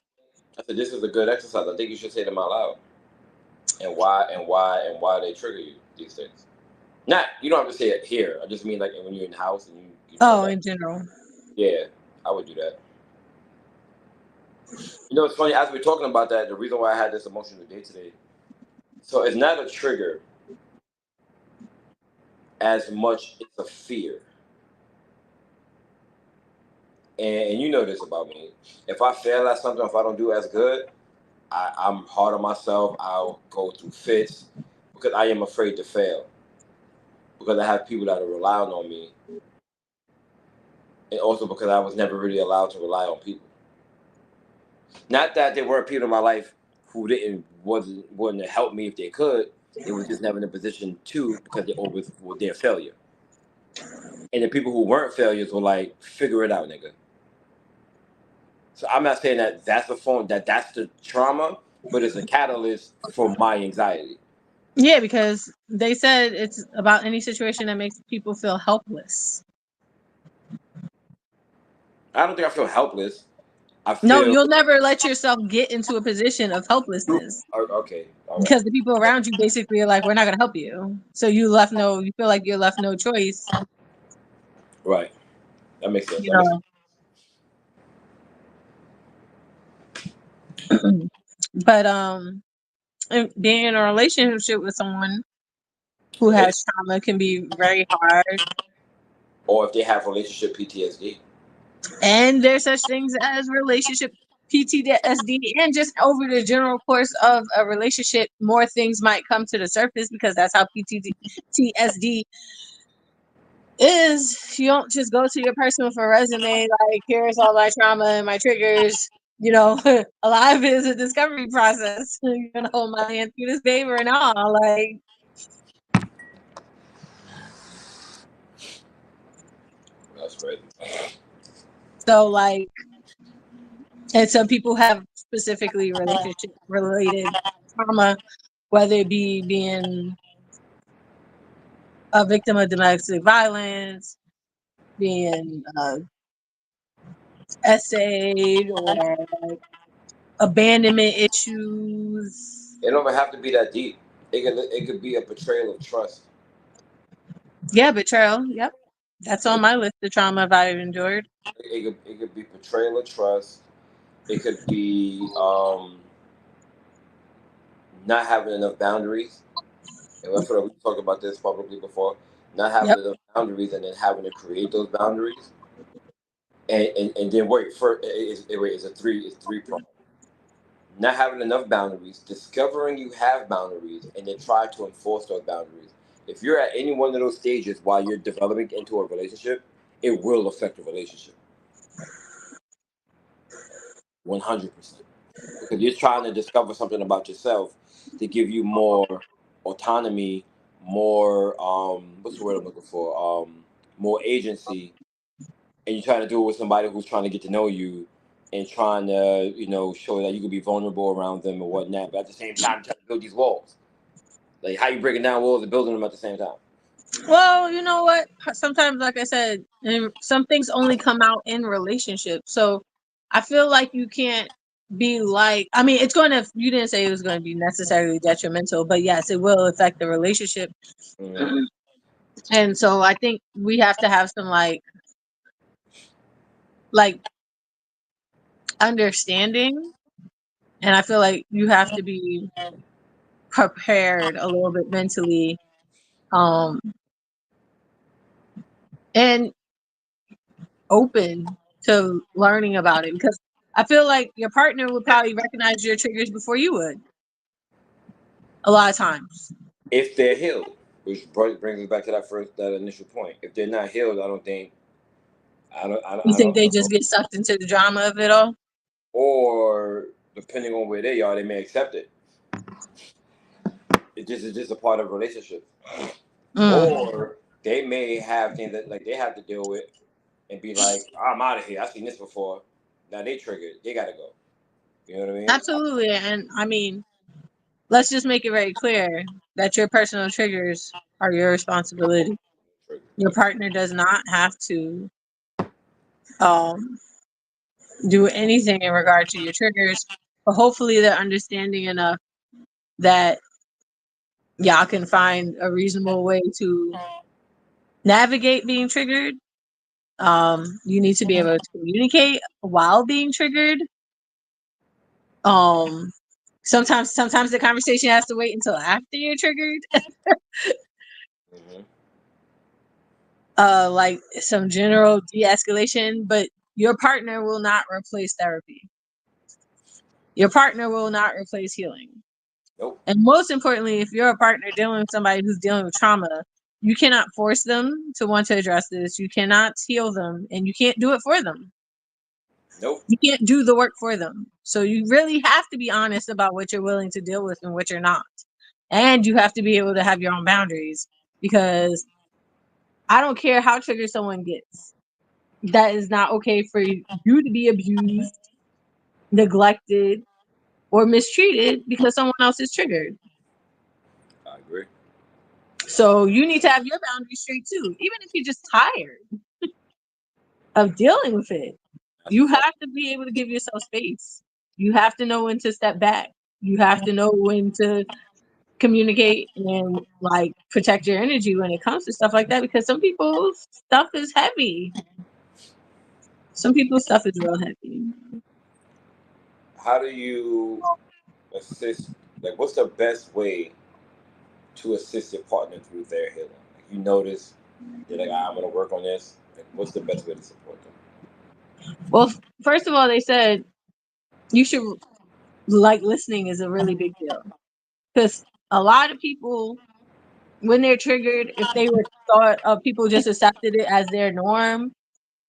I said this is a good exercise. I think you should say them out loud, and why they trigger you, these things. Not, you don't have to say it here. I just mean like when you're in the house and you come back. In general. Yeah, I would do that. You know, it's funny, as we're talking about that, the reason why I had this emotional day today. So it's not a trigger as much it's a fear. And you know this about me. If I fail at something, if I don't do as good, I'm hard on myself. I'll go through fits because I am afraid to fail. Because I have people that are relying on me. And also because I was never really allowed to rely on people. Not that there weren't people in my life who wouldn't help me if they could. They were just never in a position to because they always were their failure. And the people who weren't failures were like, figure it out, nigga. So I'm not saying that that's the trauma, but it's a catalyst for my anxiety. Yeah, because they said it's about any situation that makes people feel helpless. I don't think I feel helpless. No, you'll never let yourself get into a position of helplessness. Okay. All right. Because the people around you basically are like, we're not going to help you. So you feel like you're left no choice. Right. That makes sense. You know. But being in a relationship with someone who has trauma can be very hard. Or if they have relationship PTSD. And there's such things as relationship PTSD, and just over the general course of a relationship, more things might come to the surface because that's how PTSD is. You don't just go to your person with a resume like, here's all my trauma and my triggers. You know, a lot of it is a discovery process. You're gonna hold my hand through this paper and all, like. That's right. So, like, and some people have specifically relationship related trauma, whether it be being a victim of domestic violence, being essayed, or abandonment issues. It don't even have to be that deep. It could be a betrayal of trust. Yeah, betrayal. Yep. That's on my list of trauma I've endured. It could be betrayal of trust. It could be not having enough boundaries. And that's what we talked about this publicly before. Not having enough boundaries and then having to create those boundaries. And then wait, it's three prong. Not having enough boundaries, discovering you have boundaries, and then try to enforce those boundaries. If you're at any one of those stages while you're developing into a relationship, it will affect the relationship. 100%. Because you're trying to discover something about yourself to give you more autonomy, more what's the word I'm looking for? More agency, and you're trying to do it with somebody who's trying to get to know you and trying to, show that you can be vulnerable around them and whatnot. But at the same time, trying to build these walls. Like, how you breaking down walls and building them at the same time? Well, you know what? Sometimes, like I said, some things only come out in relationships. So I feel like you can't be like, I mean, you didn't say it was going to be necessarily detrimental, but yes, it will affect the relationship. Mm-hmm. And so I think we have to have some like understanding, and I feel like you have to be prepared a little bit mentally, um and open to learning about it, because I feel like your partner would probably recognize your triggers before you would a lot of times. If they're healed, which brings us back to that initial point. If they're not healed, I don't think You I think don't they know. just get sucked into the drama of it all? Or depending on where they are, they may accept it. It's just a part of a relationship. Mm. Or they may have things that like they have to deal with and be like, I'm out of here. I've seen this before. Now they triggered. They gotta go. You know what I mean? Absolutely. And I mean, let's just make it very clear that your personal triggers are your responsibility. Your partner does not have to um, do anything in regard to your triggers, but hopefully they're understanding enough that y'all can find a reasonable way to navigate being triggered. You need to be able to communicate while being triggered. Um, sometimes the conversation has to wait until after you're triggered. Mm-hmm. Like some general de-escalation, but your partner will not replace therapy. Your partner will not replace healing. Nope. And most importantly, if you're a partner dealing with somebody who's dealing with trauma, you cannot force them to want to address this. You cannot heal them, and you can't do it for them. Nope. You can't do the work for them. So you really have to be honest about what you're willing to deal with and what you're not. And you have to be able to have your own boundaries, because I don't care how triggered someone gets. That is not okay for you to be abused, neglected, or mistreated because someone else is triggered. I agree. So you need to have your boundaries straight too, even if you're just tired of dealing with it. That's You a fact. have to be able to give yourself space. You have to know when to step back. You have to know when to communicate and like protect your energy when it comes to stuff like that, because some people's stuff is heavy. Some people's stuff is real heavy. How do you assist? Like, what's the best way to assist your partner through their healing? Like, you notice they're like, I'm gonna work on this. Like, what's the best way to support them? Well, first of all, they said you should like listening is a really big deal, because a lot of people, when they're triggered, if they were thought of people just accepted it as their norm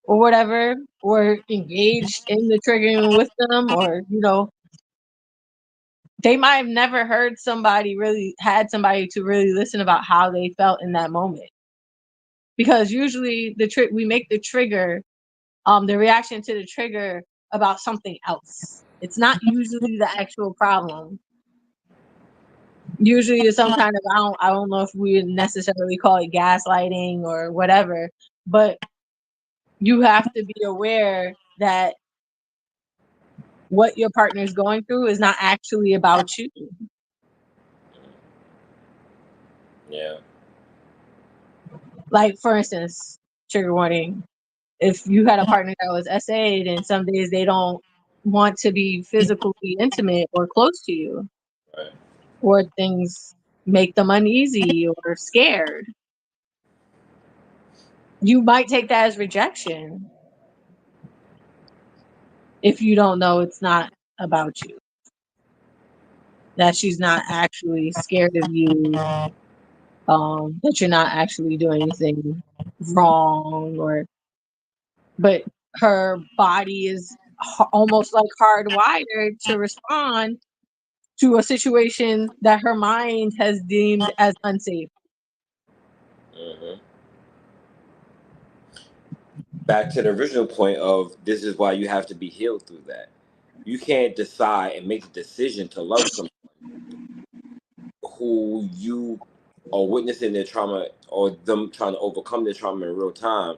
or whatever, or engaged in the triggering with them, or they might have never heard somebody really had somebody to really listen about how they felt in that moment. Because usually we make the trigger, the reaction to the trigger about something else. It's not usually the actual problem. Usually it's some kind of, I don't know if we would necessarily call it gaslighting or whatever, but you have to be aware that what your partner is going through is not actually about you. Yeah. Like, for instance, trigger warning, if you had a partner that was SA'd and some days they don't want to be physically intimate or close to you, Right. or things make them uneasy or scared, you might take that as rejection if you don't know it's not about you, that she's not actually scared of you, that you're not actually doing anything wrong, or but her body is almost like hardwired to respond to a situation that her mind has deemed as unsafe. Mm-hmm. Back to the original point of this is why you have to be healed through that. You can't decide and make the decision to love someone who you are witnessing their trauma or them trying to overcome their trauma in real time,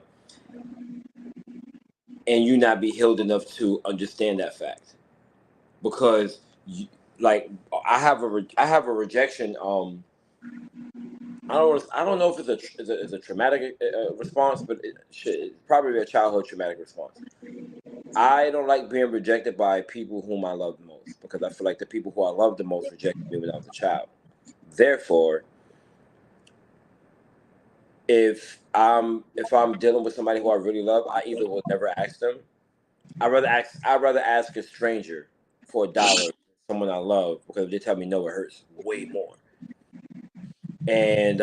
and you not be healed enough to understand that fact. Because you, like I have a rejection I don't know if it's a traumatic response, but it's probably a childhood traumatic response. I don't like being rejected by people whom I love the most because I feel like the people who I love the most rejected me when I was a child. Therefore, if I'm dealing with somebody who I really love, I either will never ask them. I'd rather ask a stranger for $1, someone I love, because if they tell me no, it hurts way more. And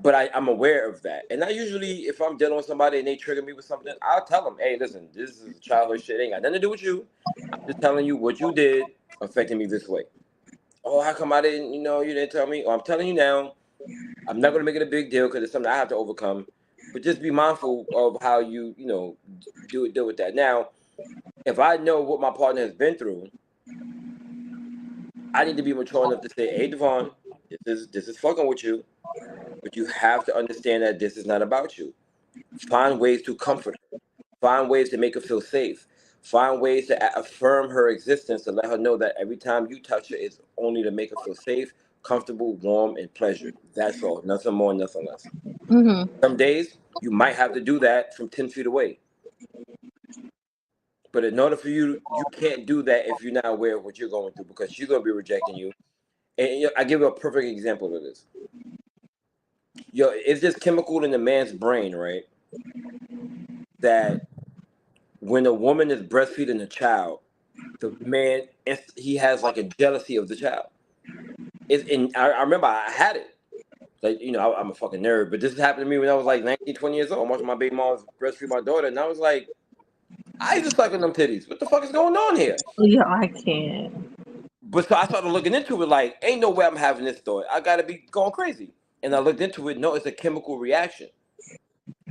but I'm aware of that, and I usually, if I'm dealing with somebody and they trigger me with something, I'll tell them, "Hey, listen, this is childhood shit. It ain't got nothing to do with you. I'm just telling you what you did affected me this way. Oh, how come I didn't? You didn't tell me. Oh, I'm telling you now. I'm not gonna make it a big deal because it's something I have to overcome. But just be mindful of how you deal with that. Now, if I know what my partner has been through, I need to be mature enough to say, "Hey, Devon, this is fucking with you, but you have to understand that this is not about you. Find ways to comfort her. Find ways to make her feel safe. Find ways to affirm her existence and let her know that every time you touch her, it's only to make her feel safe, comfortable, warm, and pleasured. That's all. Nothing more, nothing less. Mm-hmm. Some days you might have to do that from 10 feet away. But in order for you can't do that if you're not aware of what you're going through because she's going to be rejecting you. And I give you a perfect example of this. It's this chemical in the man's brain, right? That when a woman is breastfeeding a child, the man, he has like a jealousy of the child. And I remember I had it. Like, I'm a fucking nerd, but this happened to me when I was like 19, 20 years old. I'm watching my baby mom breastfeed my daughter, and I was like, I just sucking them titties. What the fuck is going on here? Yeah, I can't. But so I started looking into it like, ain't no way I'm having this thought. I gotta be going crazy. And I looked into it. No, it's a chemical reaction.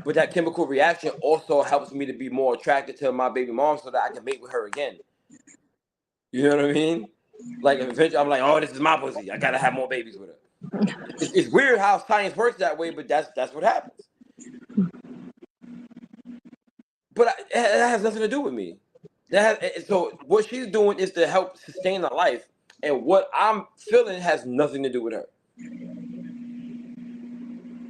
But that chemical reaction also helps me to be more attracted to my baby mom so that I can mate with her again. You know what I mean? Like eventually I'm like, oh, this is my pussy. I gotta have more babies with her. It's weird how science works that way, but that's what happens. But that has nothing to do with me. So what she's doing is to help sustain her life, and what I'm feeling has nothing to do with her.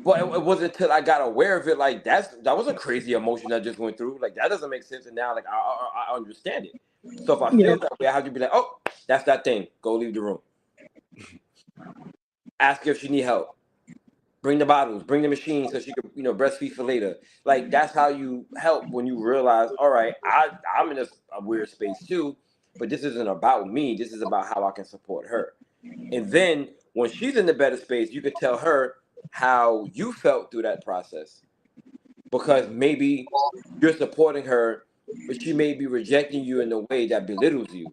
But it wasn't until I got aware of it, like that was a crazy emotion I just went through. Like that doesn't make sense, and now like I understand it. So if I Yeah. feel that way, I have to be like, oh, that's that thing. Go leave the room. Ask her if she need help. Bring the bottles. Bring the machine so she can breastfeed for later. Like that's how you help when you realize, all right, I'm in a weird space too, but this isn't about me. This is about how I can support her. And then when she's in the better space, you could tell her how you felt through that process because maybe you're supporting her, but she may be rejecting you in a way that belittles you.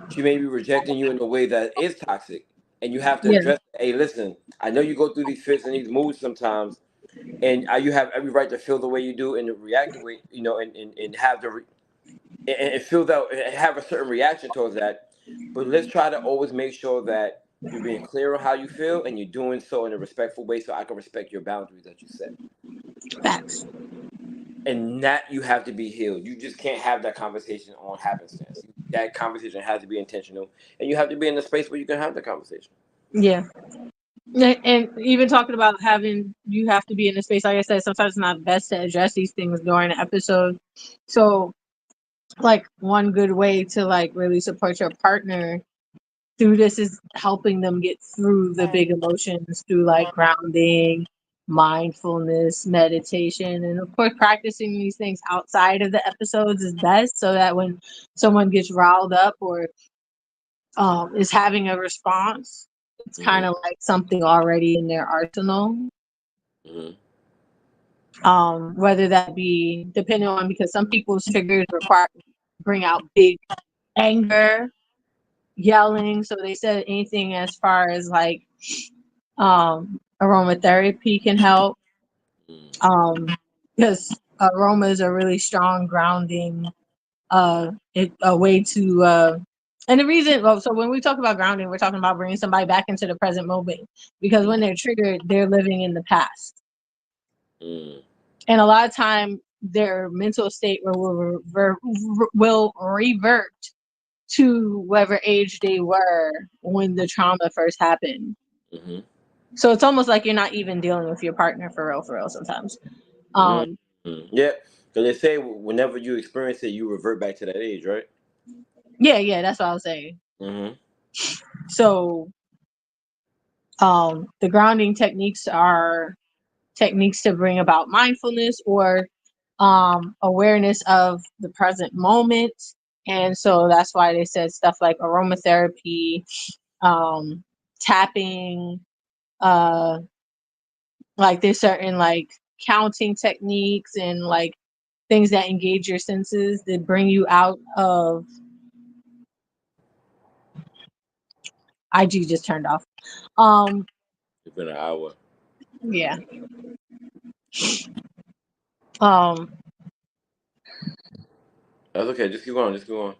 She may be rejecting you in a way that is toxic. And you have to Yeah. address, hey, listen, I know you go through these fits and these moods sometimes, and you have every right to feel the way you do and to react the way, and have and feel that, and have a certain reaction towards that. But let's try to always make sure that you're being clear on how you feel and you're doing so in a respectful way so I can respect your boundaries that you set. Facts. And that you have to be healed. You just can't have that conversation on happenstance. That conversation has to be intentional, and you have to be in a space where you can have the conversation. Yeah. And even talking about having, you have to be in a space, like I said, sometimes it's not best to address these things during an episode. So, like, one good way to, like, really support your partner through this is helping them get through the big emotions through, like, grounding, mindfulness, meditation, and of course, practicing these things outside of the episodes is best so that when someone gets riled up or is having a response, it's kind Mm-hmm. of like something already in their arsenal. Mm-hmm. Whether that be depending on, because some people's triggers bring out big anger, yelling. So they said anything as far as like aromatherapy can help. Because aromas are really strong grounding a way to and the reason, well, so when we talk about grounding, we're talking about bringing somebody back into the present moment, because when they're triggered, they're living in the past. Mm-hmm. And a lot of time their mental state will revert to whatever age they were when the trauma first happened. Mm-hmm. So it's almost like you're not even dealing with your partner for real sometimes. Mm-hmm. Yeah, because they say whenever you experience it, you revert back to that age, right? Yeah, that's what I was saying. Mm-hmm. So the grounding techniques are techniques to bring about mindfulness or awareness of the present moment. And so that's why they said stuff like aromatherapy, tapping, uh, like there's certain like counting techniques and like things that engage your senses that bring you out of IG just turned off. Um, It's been an hour. yeah. Um, That's okay. Just keep going. Just keep going.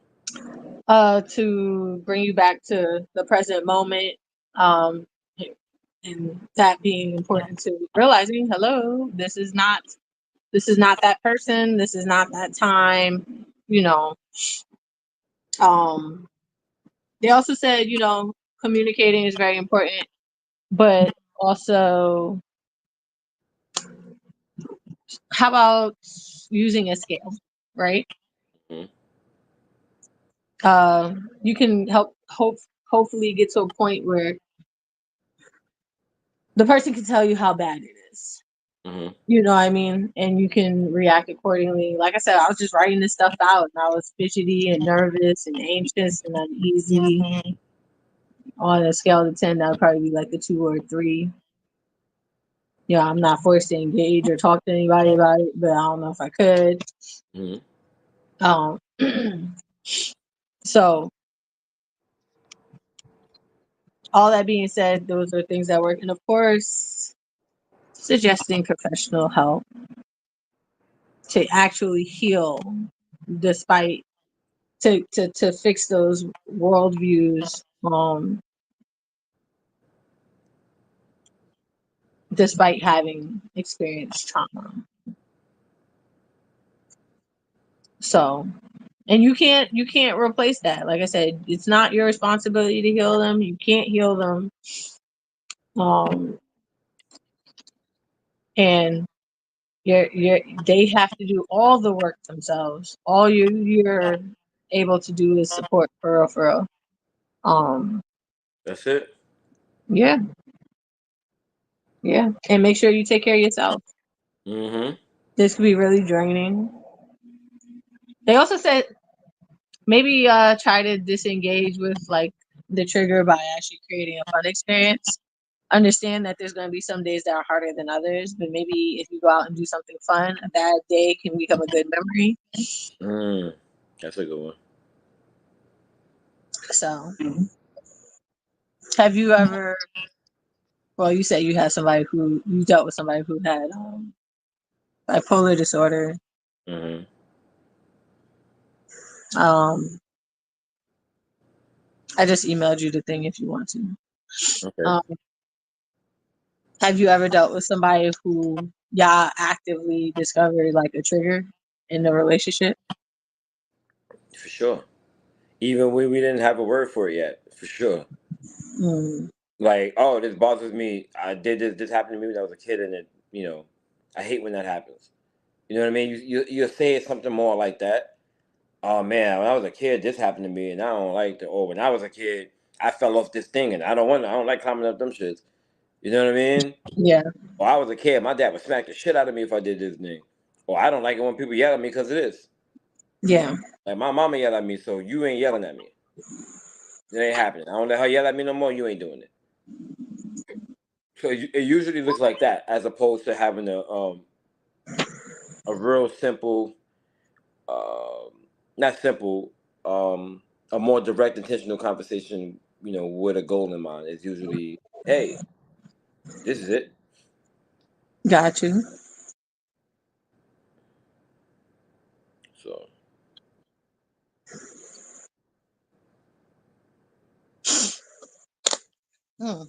to bring you back to the present moment. Um, and that being important to realizing, hello, this is not that person, this is not that time, you know. Um, they also said, communicating is very important, but also how about using a scale, right? Mm-hmm. You can hopefully get to a point where the person can tell you how bad it is. Mm-hmm. You know what I mean? And you can react accordingly. Like I said, I was just writing this stuff out and I was fidgety and nervous and anxious and uneasy. On a scale of 10, that would probably be like a 2 or a 3. Yeah, I'm not forced to engage or talk to anybody about it, but I don't know if I could. Mm-hmm. Um, so, all that being said, those are things that work. And of course, suggesting professional help to actually heal despite to fix those worldviews despite having experienced trauma. So, and you can't replace that. Like I said, it's not your responsibility to heal them. You can't heal them. Um, and they have to do all the work themselves. All you're able to do is support for real. Um, That's it. yeah, yeah, and make sure you take care of yourself. Mm-hmm. This could be really draining. They also said maybe try to disengage with like the trigger by actually creating a fun experience. Understand that there's going to be some days that are harder than others, but maybe if you go out and do something fun, a bad day can become a good memory. Mm. That's a good one. So, have you ever? Well, you said you had somebody who you dealt with somebody who had bipolar disorder. Mm-hmm. Um, I just emailed you the thing if you want to. Okay. Um, have you ever dealt with somebody who y'all actively discovered like a trigger in the relationship? For sure. Even when we didn't have a word for it yet. For sure. Mm, Like, oh, this bothers me. I did this. This happened to me when I was a kid, and I hate when that happens. You know what I mean? You say something more like that. Oh man, when I was a kid, this happened to me, and I don't like it. Or when I was a kid, I fell off this thing, and I don't like climbing up them shits. You know what I mean? yeah, Or I was a kid, my dad would smack the shit out of me if I did this thing. Or I don't like it when people yell at me because of this. yeah, Like my mama yelled at me, so you ain't yelling at me. It ain't happening. I don't let her yell at me no more. You ain't doing it. So it usually looks like that, as opposed to having a real simple, um, not simple, a more direct, intentional conversation. With a goal in mind. It's usually, hey, this is it. got you. So Hmm.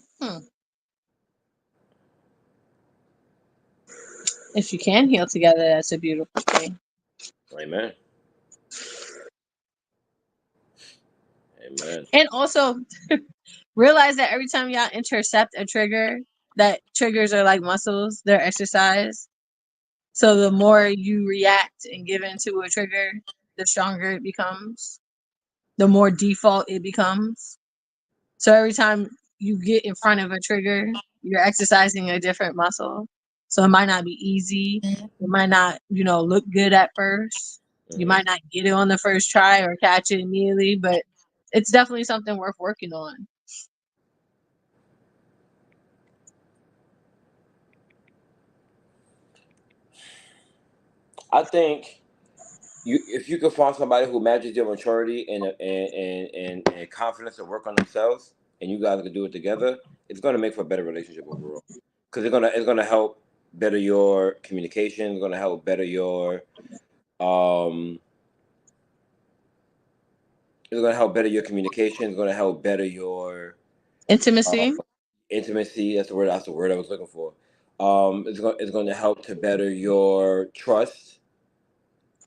If you can heal together, that's a beautiful thing. amen, amen. And also, realize that every time y'all intercept a trigger, that triggers are like muscles, they're exercised. So the more you react and give into a trigger, the stronger it becomes, the more default it becomes. So every time you get in front of a trigger, you're exercising a different muscle. So it might not be easy. It might not, look good at first. You might not get it on the first try or catch it immediately, but it's definitely something worth working on. I think if you can find somebody who matches your maturity and confidence to work on themselves, and you guys can do it together, it's gonna make for a better relationship overall. Because it's gonna help better your communication. It's gonna help better your It's gonna help better your communication. It's gonna help better your Intimacy. intimacy. That's the word. That's the word I was looking for. It's going to help to better your trust,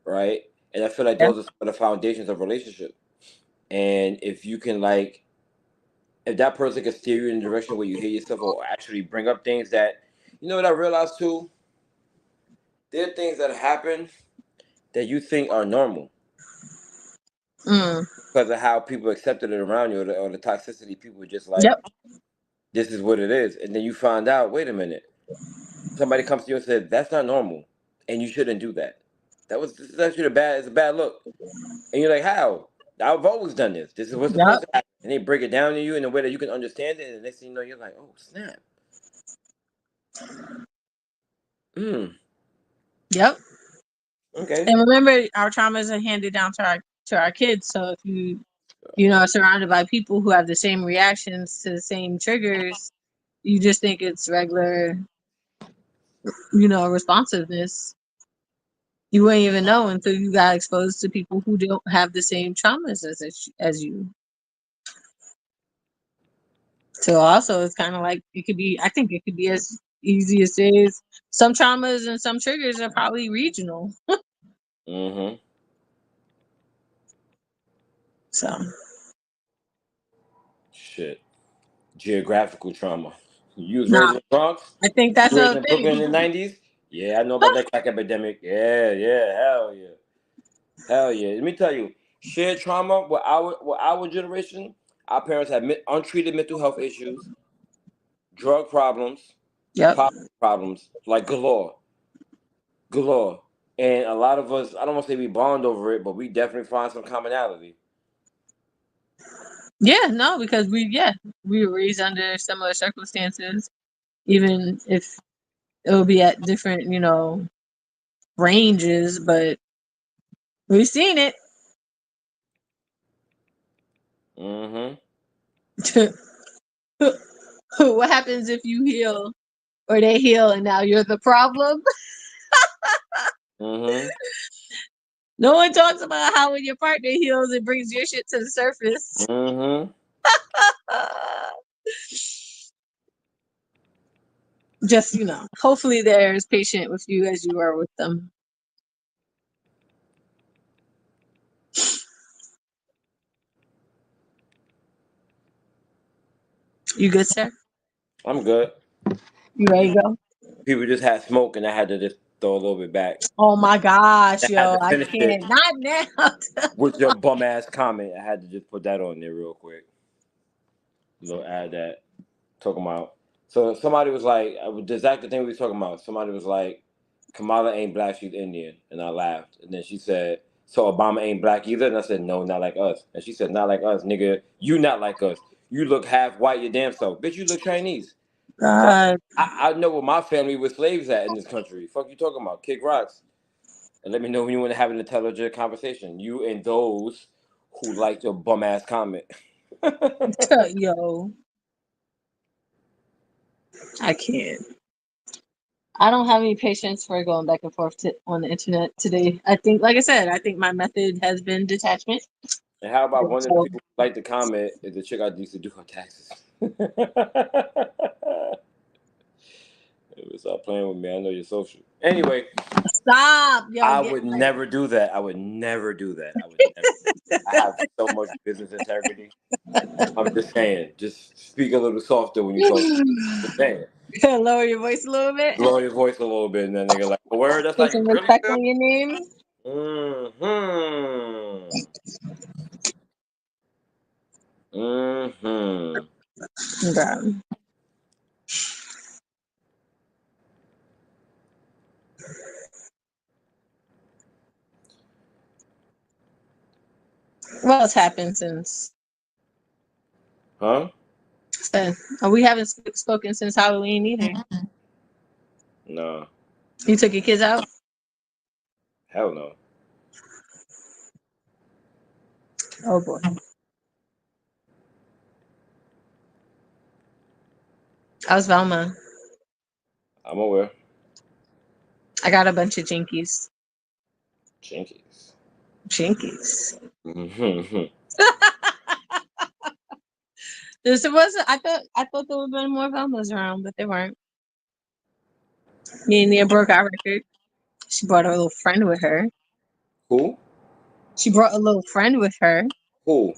right? And I feel like Yeah. those are some of the foundations of relationship. And if you can if that person can steer you in the direction where you hear yourself or actually bring up things that, what I realized too, there are things that happen that you think are normal because of how people accepted it around you, or the toxicity. People were just like, Yep. this is what it is, and then you find out, wait a minute, somebody comes to you and says that's not normal, and you shouldn't do that. This is actually it's a bad look, and you're like, how? I've always done this. This is what's Yep. supposed to happen, and they break it down to you in a way that you can understand it, and the next thing you know, you're like, oh snap. Yep. Okay. And remember, our traumas are handed down to our kids. So if you are surrounded by people who have the same reactions to the same triggers, you just think it's regular, responsiveness. You wouldn't even know until you got exposed to people who don't have the same traumas as you. So also, it's kind of like it could be. I think it could be as easy as is. Some traumas and some triggers are probably regional. So Shit. Geographical trauma. You was raised nah, in the Bronx? I think You that's raised a in thing. Brooklyn in the 90s? Yeah, I know about that crack epidemic. Yeah, hell yeah. Hell yeah. Let me tell you, shared trauma with our generation, our parents had untreated mental health issues, drug problems, Yep. poverty problems, like galore. Galore. And a lot of us, I don't want to say we bond over it, but we definitely find some commonality. Yeah. No, because we were raised under similar circumstances, even if it will be at different ranges, but we've seen it. What happens if you heal or they heal and now you're the problem? No one talks about how when your partner heals, it brings your shit to the surface. Just, hopefully they're as patient with you as you are with them. You good, sir? I'm good. You ready to go? People just had smoke and I had to just throw a little bit back. Oh my gosh, I had yo. to I finish it can't. Not now. with your bum ass comment. I had to just put that on there real quick. Little add that. Talking about. So somebody was like, the exact thing we was talking about. Somebody was like, Kamala ain't black, she's Indian. And I laughed. And then she said, so Obama ain't black either? And I said, no, not like us. And she said, not like us, nigga. You not like us. You look half white your damn self. Bitch, you look Chinese. Fuck. God. I know where my family was slaves at in this country. Fuck you talking about? Kick rocks. And let me know when you want to have an intelligent conversation. You and those who liked your bum ass comment. Yo. I can't. I don't have any patience for going back and forth on the internet today. I think, like I said, I think my method has been detachment. And how about one of the So, people who liked the comment is the chick I used to do her taxes? Stop playing with me. I know you're social. Anyway, stop, yo. I would never do that. I would never do that. I would never. I have so much business integrity. I'm just saying. Just speak a little softer when you talk. Just saying. Lower your voice a little bit. Lower your voice a little bit, and then nigga like, a word. That's how Put you some really respect feel. on your name. Mm-hmm. Mm-hmm. Okay. What else happened since? Huh? So, we haven't spoken since Halloween either. No. You took your kids out? Hell no. Oh boy. How's Velma? I'm aware. I got a bunch of jinkies. Jinkies. Jinkies. Mm-hmm. This wasn't. I thought there would have been more Velmas around, but there weren't. Me and Nia broke our record. She brought her little friend with her. Who? She brought a little friend with her. Who?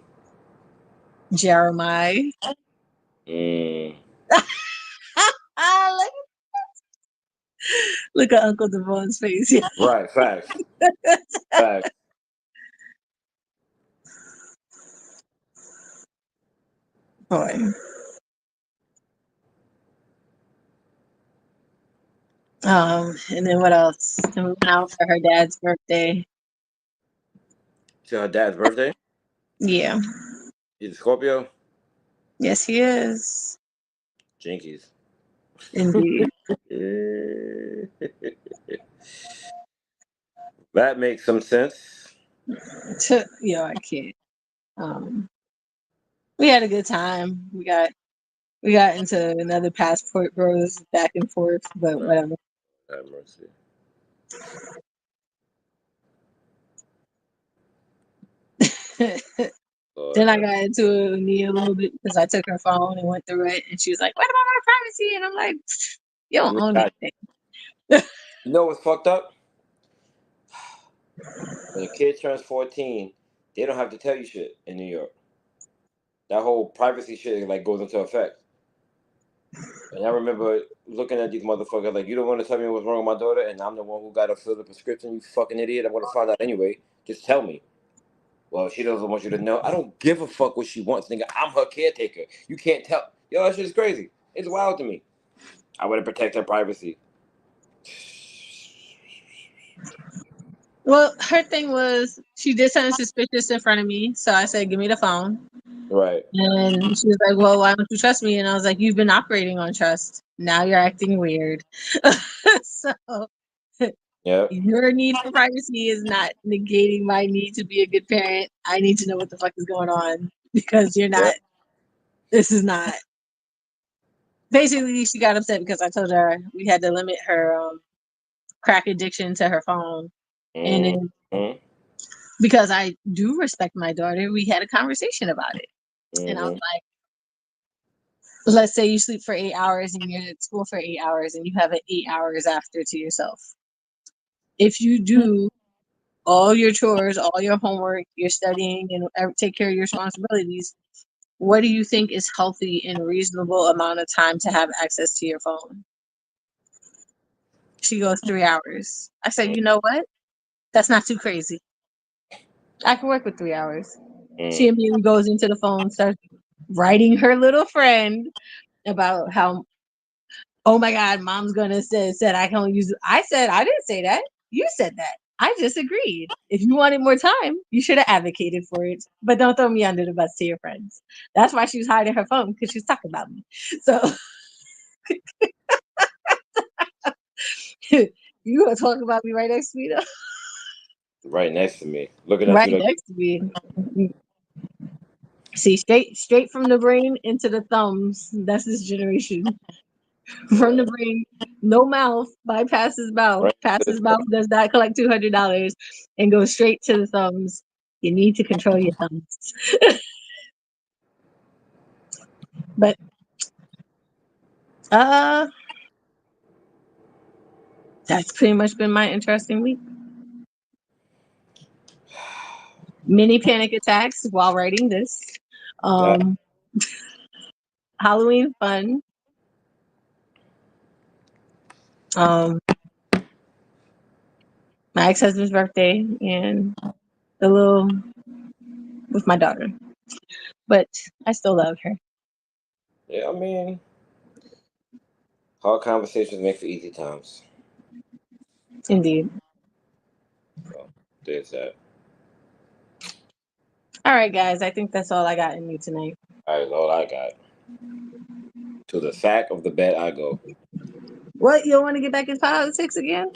Jeremiah. Mm. look, look at Uncle Devon's face. Right. Facts. Facts. Boy. And then what else? And we went out for her dad's birthday. It's her dad's birthday. Yeah. He's a Scorpio. Yes, he is. Jinkies. Indeed. That makes some sense. Yo, I can't. We had a good time. We got into another passport bros back and forth, but whatever. Have mercy. Then I got into it with Nia a little bit because I took her phone and went through it, and she was like, "What about my privacy?" And I'm like, "You don't own anything." You know what's fucked up? When a kid turns 14, they don't have to tell you shit in New York. That whole privacy shit like goes into effect. And I remember looking at these motherfuckers like, you don't want to tell me what's wrong with my daughter, and I'm the one who got to fill the prescription. You fucking idiot! I'm gonna find out anyway. Just tell me. Well, she doesn't want you to know. I don't give a fuck what she wants, nigga. I'm her caretaker. You can't tell. Yo, that shit is crazy. It's wild to me. I want to protect her privacy. Well, her thing was she did something suspicious in front of me, so I said, "Give me the phone." Right. And she was like, "Well, why don't you trust me?" And I was like, "You've been operating on trust. Now you're acting weird." So Yeah. your need for privacy is not negating my need to be a good parent. I need to know what the fuck is going on because you're not. Yeah. This is not. Basically, she got upset because I told her we had to limit her crack addiction to her phone, and then because I do respect my daughter, we had a conversation about it, and I was like, let's say you sleep for 8 hours and you're at school for 8 hours and you have it 8 hours after to yourself. If you do all your chores, all your homework, you're studying and take care of your responsibilities, what do you think is healthy and reasonable amount of time to have access to your phone? She goes 3 hours. I said, you know what? That's not too crazy. I can work with 3 hours. She immediately goes into the phone, starts writing her little friend about how, oh my God, mom's gonna said I can only use it. I said I didn't say that. You said that. I just agreed. If you wanted more time, you should have advocated for it. But don't throw me under the bus to your friends. That's why she was hiding her phone because she was talking about me. So you gonna talk about me right next to me though? Right next to me, looking at Right you like next to me. See, straight from the brain into the thumbs. That's this generation. From the brain, no mouth, bypasses mouth, right. passes mouth, does not collect $200 and goes straight to the thumbs. You need to control your thumbs. But that's pretty much been my interesting week. Many panic attacks while writing this. Um, Halloween fun. Um, my ex-husband's birthday and the little with my daughter. But I still love her. Yeah, I mean, hard conversations make for easy times. Indeed. So there's that. All right, guys. I think that's all I got in me tonight. All right, all I got. To the sack of the bed I go. What? You don't want to get back in politics again?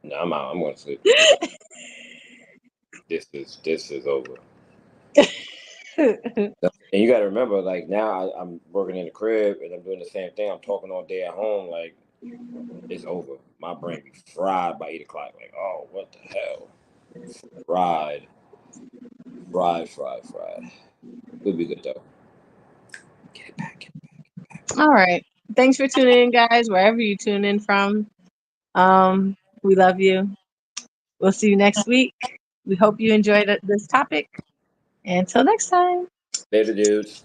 No, I'm out. I'm going to sleep. This is over. And you got to remember, like now I'm working in the crib and I'm doing the same thing. I'm talking all day at home. Like it's over. My brain be fried by 8 o'clock. Like, oh, what the hell? Fried. We'll be good though. Get it back. All right. Thanks for tuning in, guys, wherever you tune in from. We love you. We'll see you next week. We hope you enjoyed this topic. Until next time. Later, dudes.